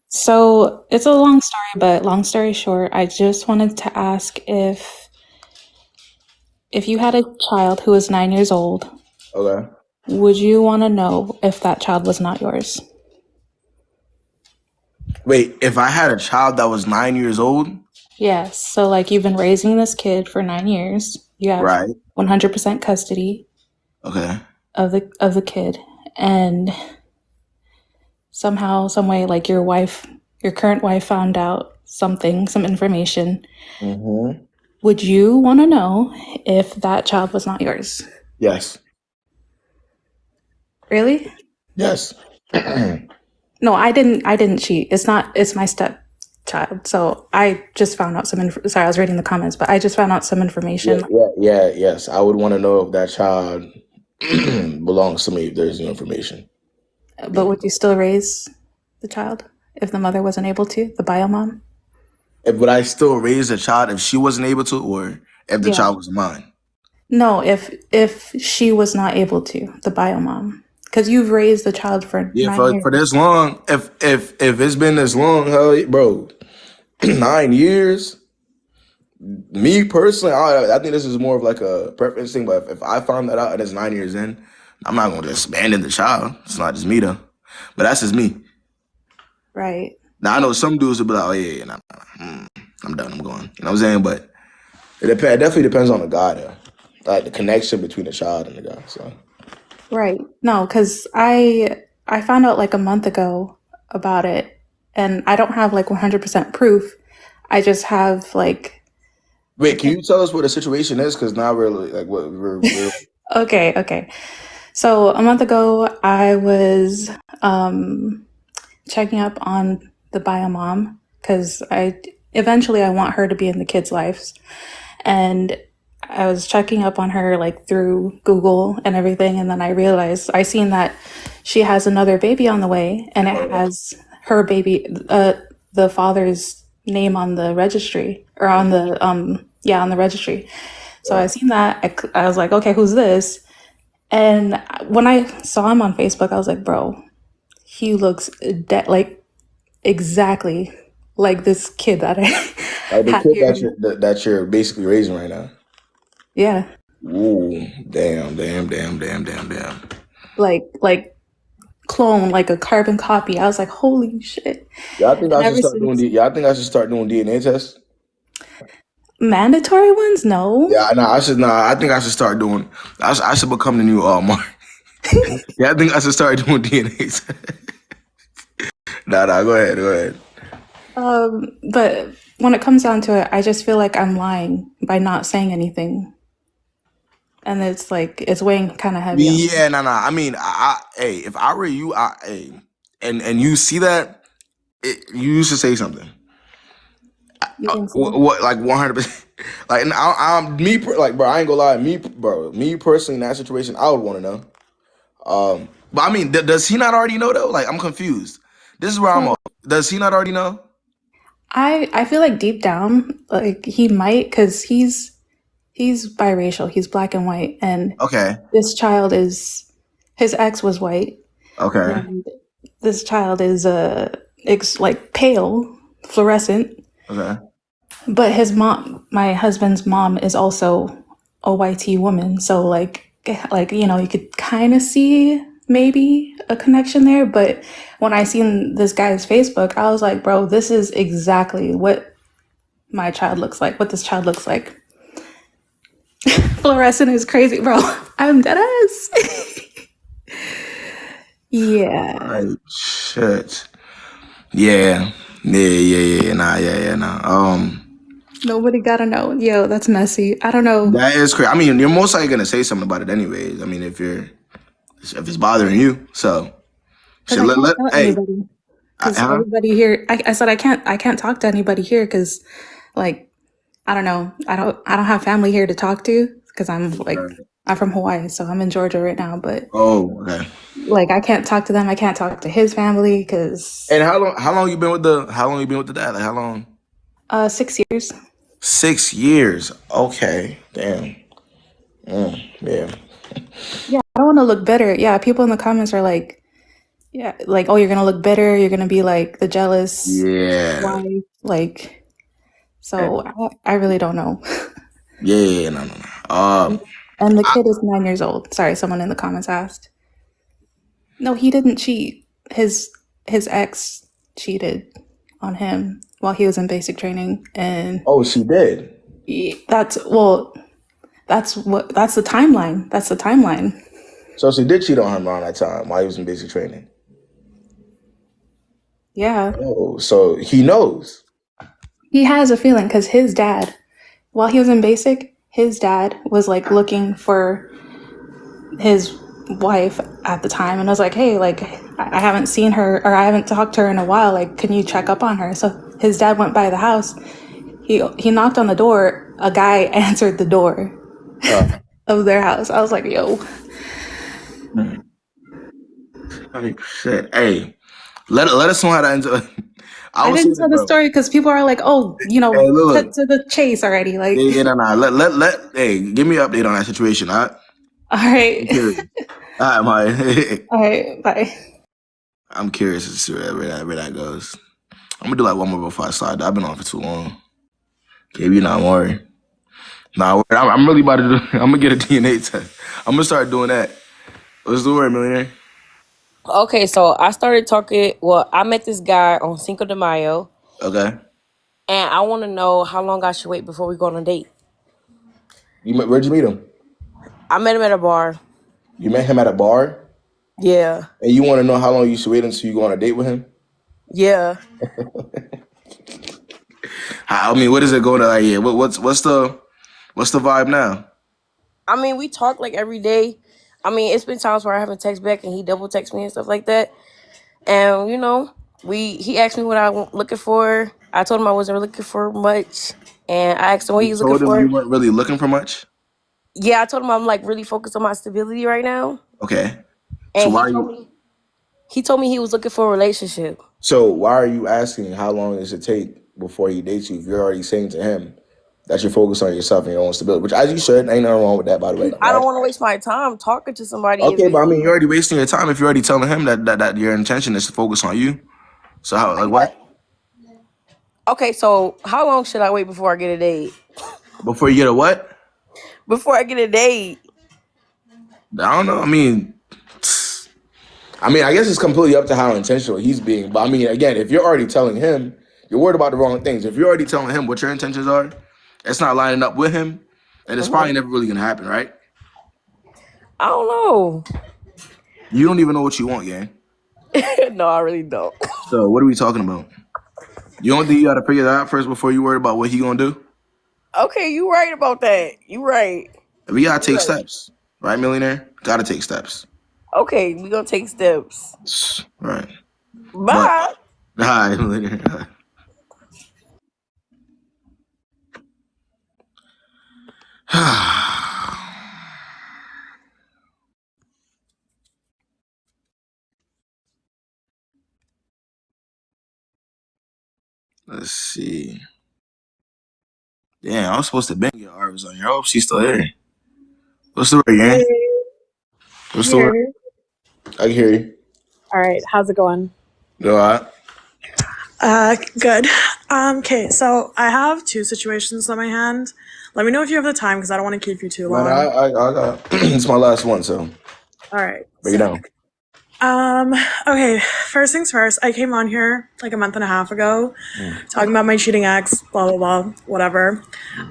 So it's a long story, but long story short, I just wanted to ask if you had a child who was 9 years old, Okay. would you want to know if that child was not yours? Wait, if I had a child that was 9 years old? Yes. So like you've been raising this kid for 9 years. You have Right. 100% custody. Okay. Of the kid, and somehow, some way, like your current wife found out some information. Mm-hmm. Would you want to know if that child was not yours? Yes. Really? Yes. No, I didn't cheat. It's my stepchild. So I just found out sorry, I was reading the comments, but I just found out some information. Yes. I would want to know if that child belongs to me if there's new information. But would you still raise the child if the mother wasn't able to, the bio mom? Would I still raise the child if she wasn't able to, or if the Yeah. child was mine? No, if she was not able to, the bio mom, because you've raised the child for Yeah, 9 years. for this long, if it's been this long, hell, bro, 9 years. Me personally, I think this is more of like a preference thing. But if I found that out and it's 9 years in, I'm not gonna just abandon the child. It's not just me though. But that's just me. Right. Now I know some dudes will be like, oh yeah, nah, I'm done, I'm going. You know what I'm saying? But it definitely depends on the guy though. Like the connection between the child and the guy. So Right. No, because I found out like a month ago about it, and I don't have like 100% proof. I just have like, wait, can you tell us what the situation is? Because now we're like we're okay. So a month ago, I was checking up on the bio mom because eventually I want her to be in the kids' lives, and I was checking up on her like through Google and everything, and then I seen that she has another baby on the way, and it has her baby, the father's name on the registry, or on the on the registry. So I seen that, I was like, okay, who's this? And when I saw him on Facebook, I was like, bro, he looks like exactly like this kid that I like the had kid here. that you're basically raising right now. Yeah. Ooh, damn. Like clone, like a carbon copy. I was like, holy shit. Y'all think And I should ever start doing since, y'all think I should start doing DNA tests? mandatory ones? No. Yeah, no, I should. Nah, I think I should start doing. I should become the new Mark. Yeah, I think I should start doing DNA tests. Nah, go ahead. But when it comes down to it, I just feel like I'm lying by not saying anything. And it's like, it's weighing kind of heavy on me. Yeah, nah. I mean, hey, if I were you, and you see that, you should say something. You think so? What, like 100%? Like, bro, I ain't gonna lie, me personally in that situation, I would want to know. But I mean, does he not already know though? Like, I'm confused. This is where I'm off. Does he not already know? I feel like deep down, like he might, because he's biracial. He's black and white, and Okay. this child is, his ex was white, Okay. and this child is like pale, fluorescent. Okay. But his mom, my husband's mom, is also a YT woman. So like you could kind of see maybe a connection there. But when I seen this guy's Facebook, I was like, bro, this is exactly what my child looks like. What this child looks like. Fluorescent is crazy, bro. I'm dead ass. Yeah. Right. Shit. Yeah. Nah. Nobody gotta know. Yo, that's messy. I don't know. That is crazy. I mean, you're most likely gonna say something about it anyways. I mean, if it's bothering you, so Because I can't tell anybody. Because everybody here, I said I can't talk to anybody here because, like, I don't know. I don't have family here to talk to because I'm from Hawaii, so I'm in Georgia right now. But okay. Like, I can't talk to them. I can't talk to his family because. And how long you been with the dad? Like how long? 6 years. 6 years. Okay. Damn. Yeah. Yeah, I don't want to look bitter. Yeah, people in the comments are like, yeah, like, oh, you're gonna look bitter. You're gonna be like the jealous wife. Like, so I really don't know. Yeah. No. And the kid is 9 years old. Sorry, someone in the comments asked. No, he didn't cheat. His ex cheated on him while he was in basic training, and she did. That's the timeline. That's the timeline. So she did cheat on him around that time while he was in basic training. Yeah. Oh, so he knows. He has a feeling because his dad, while he was in basic, his dad was like looking for his wife at the time, and I was like, hey, like, I haven't seen her, or I haven't talked to her in a while, like, can you check up on her? So his dad went by the house. He knocked on the door. A guy answered the door of their house. I was like, yo, Shit. Hey, let us know how that ends up. I would say didn't this, tell the bro. story because people are like, "Oh, Hey, cut look. to the chase already." Like, Yeah, no. Hey, give me an update on that situation. All right. all right, I'm curious. All right, Maya. all right, bye. I'm curious to see where that goes. I'm gonna do like one more before I slide. I've been on for too long. KB, not worry. Nah, I'm really about to do. I'm gonna get a DNA test. I'm gonna start doing that. Let's do it, millionaire. Okay, so I started talking. Well, I met this guy on Cinco de Mayo, Okay. and I want to know how long I should wait before we go on a date. Where'd you meet him? I met him at a bar. You met him at a bar, Yeah, and you want to know how long you should wait until you go on a date with him? yeah. I mean, what is it going to like? Yeah, what's the vibe now? I mean, we talk like every day. I mean, it's been times where I haven't text back and he double text me and stuff like that. And he asked me what I'm looking for. I told him I wasn't looking for much, and I asked him what You he was looking told him for. you weren't really looking for much. Yeah, I told him I'm like really focused on my stability right now, Okay. So and why are you? he told me he was looking for a relationship. So why are you asking how long does it take before he dates you if you're already saying to him that you're focused on yourself and your own stability, which as you should, ain't nothing wrong with that, by the way, I don't right? want to waste my time talking to somebody. Okay, but I mean, you're already wasting your time if you're already telling him that your intention is to focus on you. So how, like, what? Okay, so how long should I wait before I get a date? Before you get a what? Before I get a date. I don't know. I mean, I guess it's completely up to how intentional he's being. But I mean, again, if you're already telling him, you're worried about the wrong things. If you're already telling him what your intentions are, it's not lining up with him, then it's probably never really gonna happen, right? I don't know. You don't even know what you want, gang. No, I really don't. So what are we talking about? You don't think you gotta figure that out first before you worry about what he gonna do? Okay, you right about that. You right. We gotta take steps, right, millionaire? Gotta take steps. Okay, we gonna take steps. Right. Bye. Hi, millionaire. Let's see. Damn, I was supposed to bang your arms on your. I hope she's still here. What's the word, gang? What's the word? I can hear you. All right, how's it going? You all right? Good. Okay, so I have two situations on my hand. Let me know if you have the time because I don't want to keep you too long. Man, I got. It's my last one, so. All right. Break it down. Okay, first things first, I came on here like a month and a half ago talking about my cheating ex, blah, blah, blah, whatever.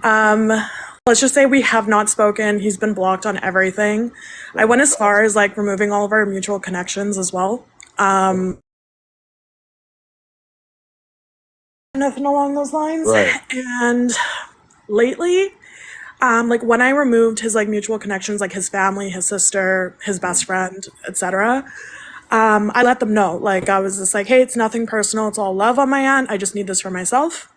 Let's just say we have not spoken. He's been blocked on everything. I went as far as like removing all of our mutual connections as well. Nothing along those lines. Right. And lately, like when I removed his like mutual connections, like his family, his sister, his best friend, etc., I let them know. Like I was just like, hey, it's nothing personal. It's all love on my end. I just need this for myself.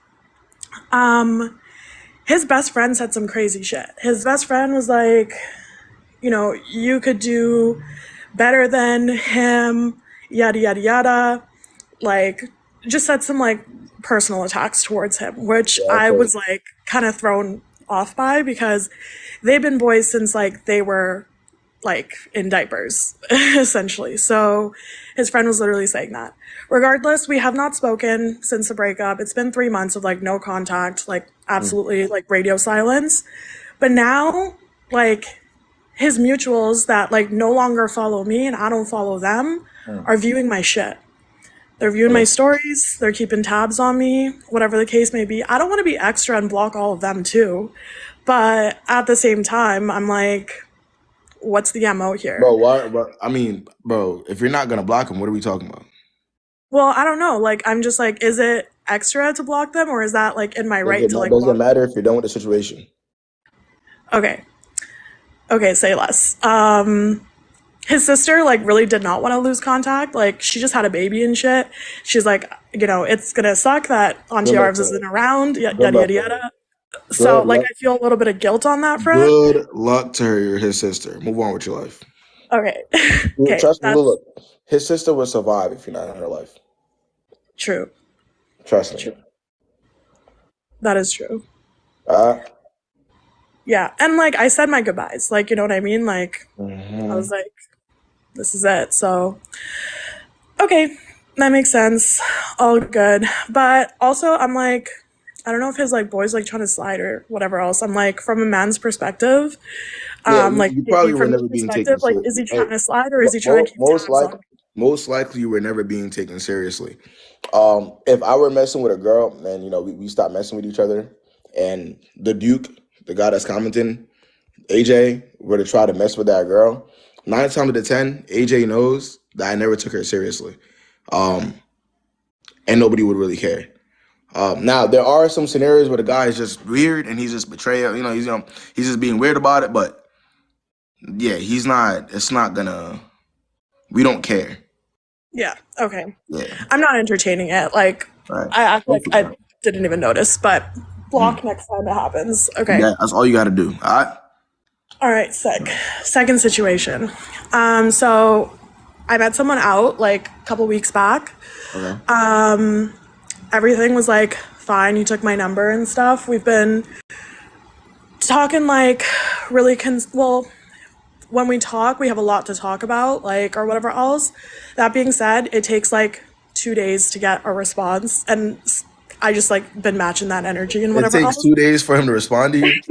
His best friend said some crazy shit. His best friend was like, you could do better than him, yada, yada, yada. Like, just said some like personal attacks towards him, which I was like kind of thrown off by because they've been boys since like they were like in diapers, essentially. So his friend was literally saying that. Regardless, we have not spoken since the breakup. It's been 3 months of like no contact, like absolutely like radio silence. But now, like his mutuals that like no longer follow me and I don't follow them are viewing my shit. They're viewing my stories. They're keeping tabs on me, whatever the case may be. I don't want to be extra and block all of them too. But at the same time, I'm like, what's the MO here? Bro, why? I mean, bro, if you're not gonna block him, what are we talking about? Well, I don't know. Like, I'm just like, is it extra to block them or is that like in my right to like Does it block matter if you're done with the situation? Okay, say less. His sister like really did not want to lose contact. Like she just had a baby and shit. She's like, it's gonna suck that Auntie Good luck Arvs to isn't her. around, Good yada luck yada to her. yada. So Good like luck. I feel a little bit of guilt on that front. Good luck to her, his sister. Move on with your life. Okay. Look, Okay, trust me, that's look. His sister would survive if you're not in her life. true. Trust me. That is true. Uh, Yeah, and like I said my goodbyes. Like, you know what I mean? Like I was mhm. like, this is it. So okay, that makes sense. All good. But also I'm like, I don't know if his like boy's like trying to slide or whatever else. I'm like, from a man's perspective, Yeah, like you maybe probably were from his never being perspective, taken like is seriously. he trying to slide or is he trying to keep tabs on me? Most likely, you were never being taken seriously. If I were messing with a girl and we stopped messing with each other, and the Duke, the guy that's commenting, AJ, were to try to mess with that girl, 9 times out of 10, AJ knows that I never took her seriously, and nobody would really care. Now there are some scenarios where the guy is just weird and he's just betrayal. He's just being weird about it, but yeah, he's not. It's not gonna. We don't care. Yeah, okay. Yeah. I'm not entertaining it. Like Right. I feel like I didn't even notice, but block next time it happens. Okay. Yeah, that's all you got to do. All right. All right, sick. Second situation. So I met someone out like a couple weeks back. Okay. Everything was like fine. He took my number and stuff. We've been talking like really well, when we talk, we have a lot to talk about, like, or whatever else. That being said, it takes like 2 days to get a response, and I just like been matching that energy and It whatever takes else. 2 days for him to respond to you.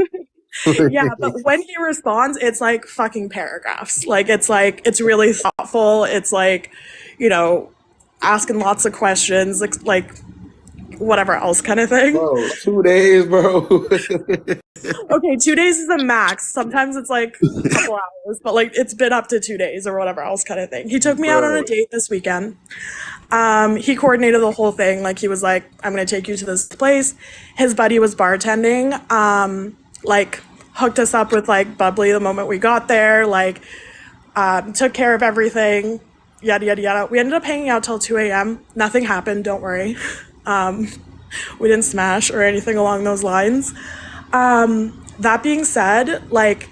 Yeah, but when he responds, it's like fucking paragraphs. Like it's really thoughtful. It's like, asking lots of questions, like whatever else kind of thing. Bro, 2 days, bro. Okay, 2 days is the max. Sometimes it's like a couple hours, but like it's been up to 2 days or whatever else kind of thing. He took me out on a date this weekend. He coordinated the whole thing. Like he was like, I'm gonna take you to this place. His buddy was bartending. Like hooked us up with like bubbly the moment we got there. Like took care of everything. Yada yada yada. We ended up hanging out till 2 a.m. Nothing happened. Don't worry. We didn't smash or anything along those lines. That being said, like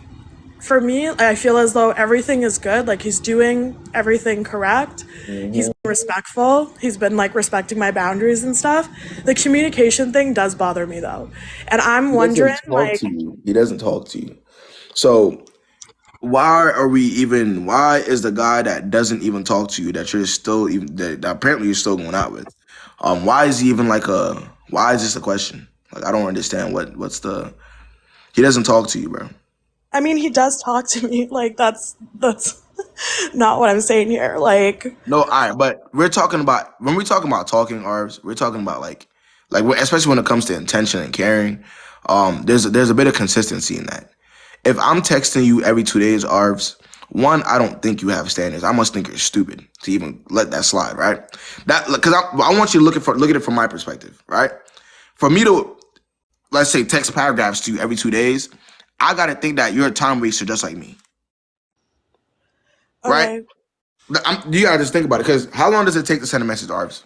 for me, I feel as though everything is good. Like he's doing everything correct. He's been respectful. He's been like respecting my boundaries and stuff. The communication thing does bother me though. And I'm wondering like He doesn't talk to you. So why is the guy that doesn't even talk to you that you're still even that apparently you're still going out with? Why is he even why is this a question? Like I don't understand he doesn't talk to you, bro. I mean, he does talk to me. Like that's not what I'm saying here. Like No, all right, but when we're talking about talking, Arvs, we're talking about especially when it comes to intention and caring. There's a bit of consistency in that. If I'm texting you every 2 days, Arvs, one, I don't think you have standards. I must think you're stupid to even let that slide, right? That because I want you to look at it from my perspective, right? For me to, let's say, text paragraphs to you every 2 days, I gotta think that you're a time waster just like me, right? You gotta just think about it, because how long does it take to send a message, Arvs?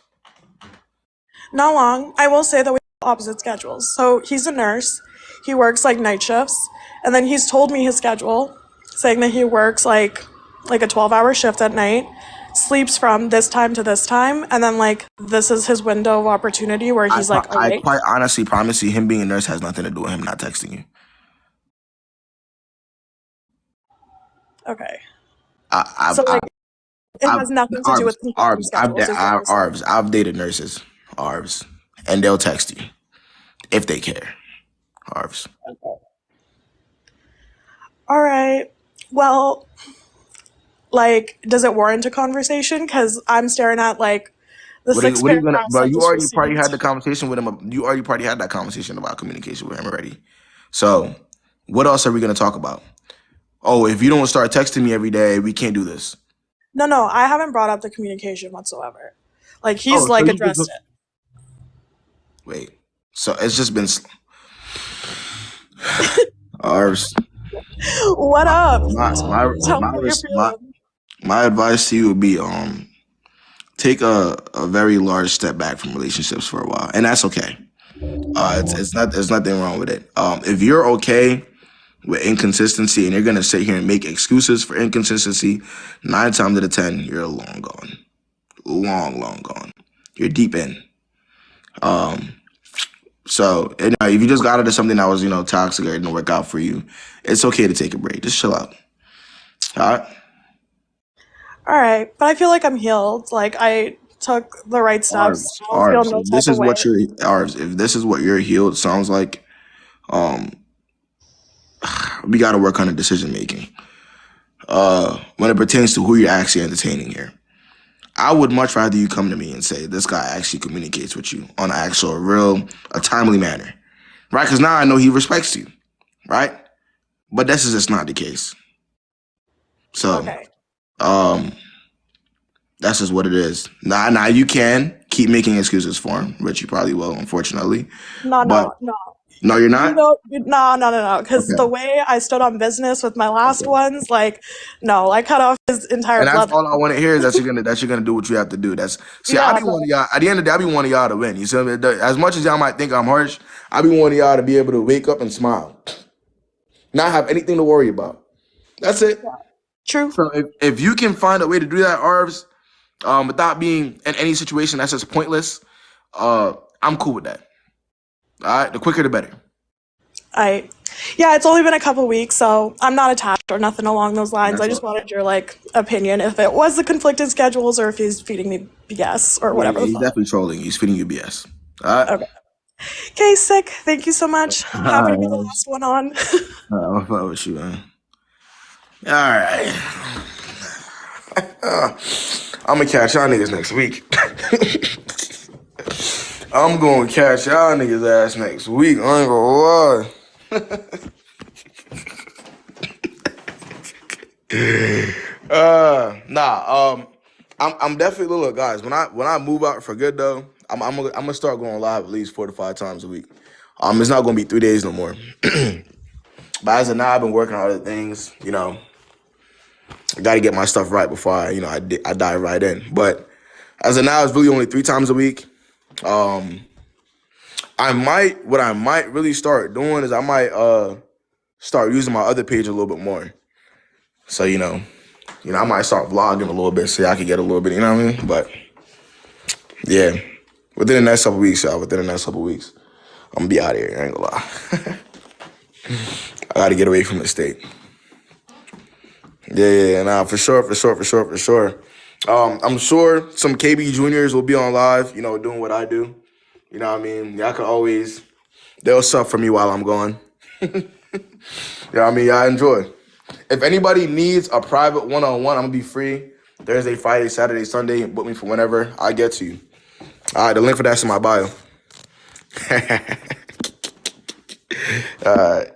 not long. I will say that we have opposite schedules. So he's a nurse. He works like night shifts. And then he's told me his schedule, saying that he works like a 12-hour shift at night, sleeps from this time to this time, and then like this is his window of opportunity where he's I awake. quite honestly promise you, him being a nurse has nothing to do with him not texting you. Okay. It has nothing to do with Arvs. schedules. I've dated nurses, Arvs, and they'll text you if they care, Arvs. All right. Well, like, does it warrant a conversation? Because I'm staring at like the What are six you gonna, paragraphs bro? I You just already probably received. had the conversation with him. You already probably had that conversation about communication with him already. So, what else are we gonna talk about? Oh, if you don't start texting me every day, we can't do this. No, I haven't brought up the communication whatsoever. Like he's like addressed it. Wait, so it's just been Arvs. What up? Tell me My how you're feeling. advice to you would be take a very large step back from relationships for a while, and that's okay. There's nothing wrong with it. If you're okay with inconsistency and you're going to sit here and make excuses for inconsistency, 9 times out of 10, you're long gone. Long gone. You're deep in. So if you just got into something that was, toxic or didn't work out for you, it's okay to take a break. Just chill out. All right? All right. But I feel like I'm healed. Like, I took the right steps. I don't feel no If this type is of way. what if this is what your healed sounds like, we got to work on the decision making. When it pertains to who you're actually entertaining here, I would much rather you come to me and say this guy actually communicates with you on a timely manner, right? Because now I know he respects you, right? But this is just not the case. So, Okay. that's just what it is. Now you can keep making excuses for him, which you probably will, unfortunately. No, But no. no, you're not. No. Because Okay. the way I stood on business with my last ones, like, no, I cut off his entire And that's blood. all I want to hear is that you're gonna do what you have to do. I be wanting y'all at the end of the day, I be wanting y'all to win. You see what I mean? As much as y'all might think I'm harsh, I be wanting y'all to be able to wake up and smile, not have anything to worry about. That's it. True. So if you can find a way to do that, Arvs, without being in any situation that's just pointless, I'm cool with that. All right, the quicker the better. Yeah, it's only been a couple weeks, so I'm not attached or nothing along those lines. That's I just all. wanted your opinion if it was the conflicted schedules or if he's feeding me BS or whatever. Yeah, he's definitely trolling. He's feeding you BS. All right. Okay. Okay, sick. Thank you so much. Happy to be the All last one on. right, I'll fuck with you, man. All right. I'm gonna catch y'all niggas next week. I'm gonna catch y'all niggas ass next week. I ain't gonna lie. I'm definitely look, guys. When I move out for good though, I'm gonna start going live at least 4 to 5 times a week. It's not gonna be 3 days no more. But as of now, I've been working on other things. I got to get my stuff right before I dive right in. But as of now, it's really only 3 times a week. What I might really start doing is I might start using my other page a little bit more. So I might start vlogging a little bit so I can get a little bit. You know what I mean? But yeah, within the next couple weeks, y'all. Within the next couple weeks, I'm gonna be out of here. I ain't gonna lie. I gotta get away from the state. Yeah, nah, for sure. I'm sure some KB juniors will be on live, doing what I do. You know what I mean? Y'all can always, they'll sub for me while I'm gone. You know what I mean? I enjoy. If anybody needs a private one-on-one, I'm gonna be free Thursday, Friday, Saturday, Sunday. Book me for whenever I get to you. All right, the link for that's in my bio. All right.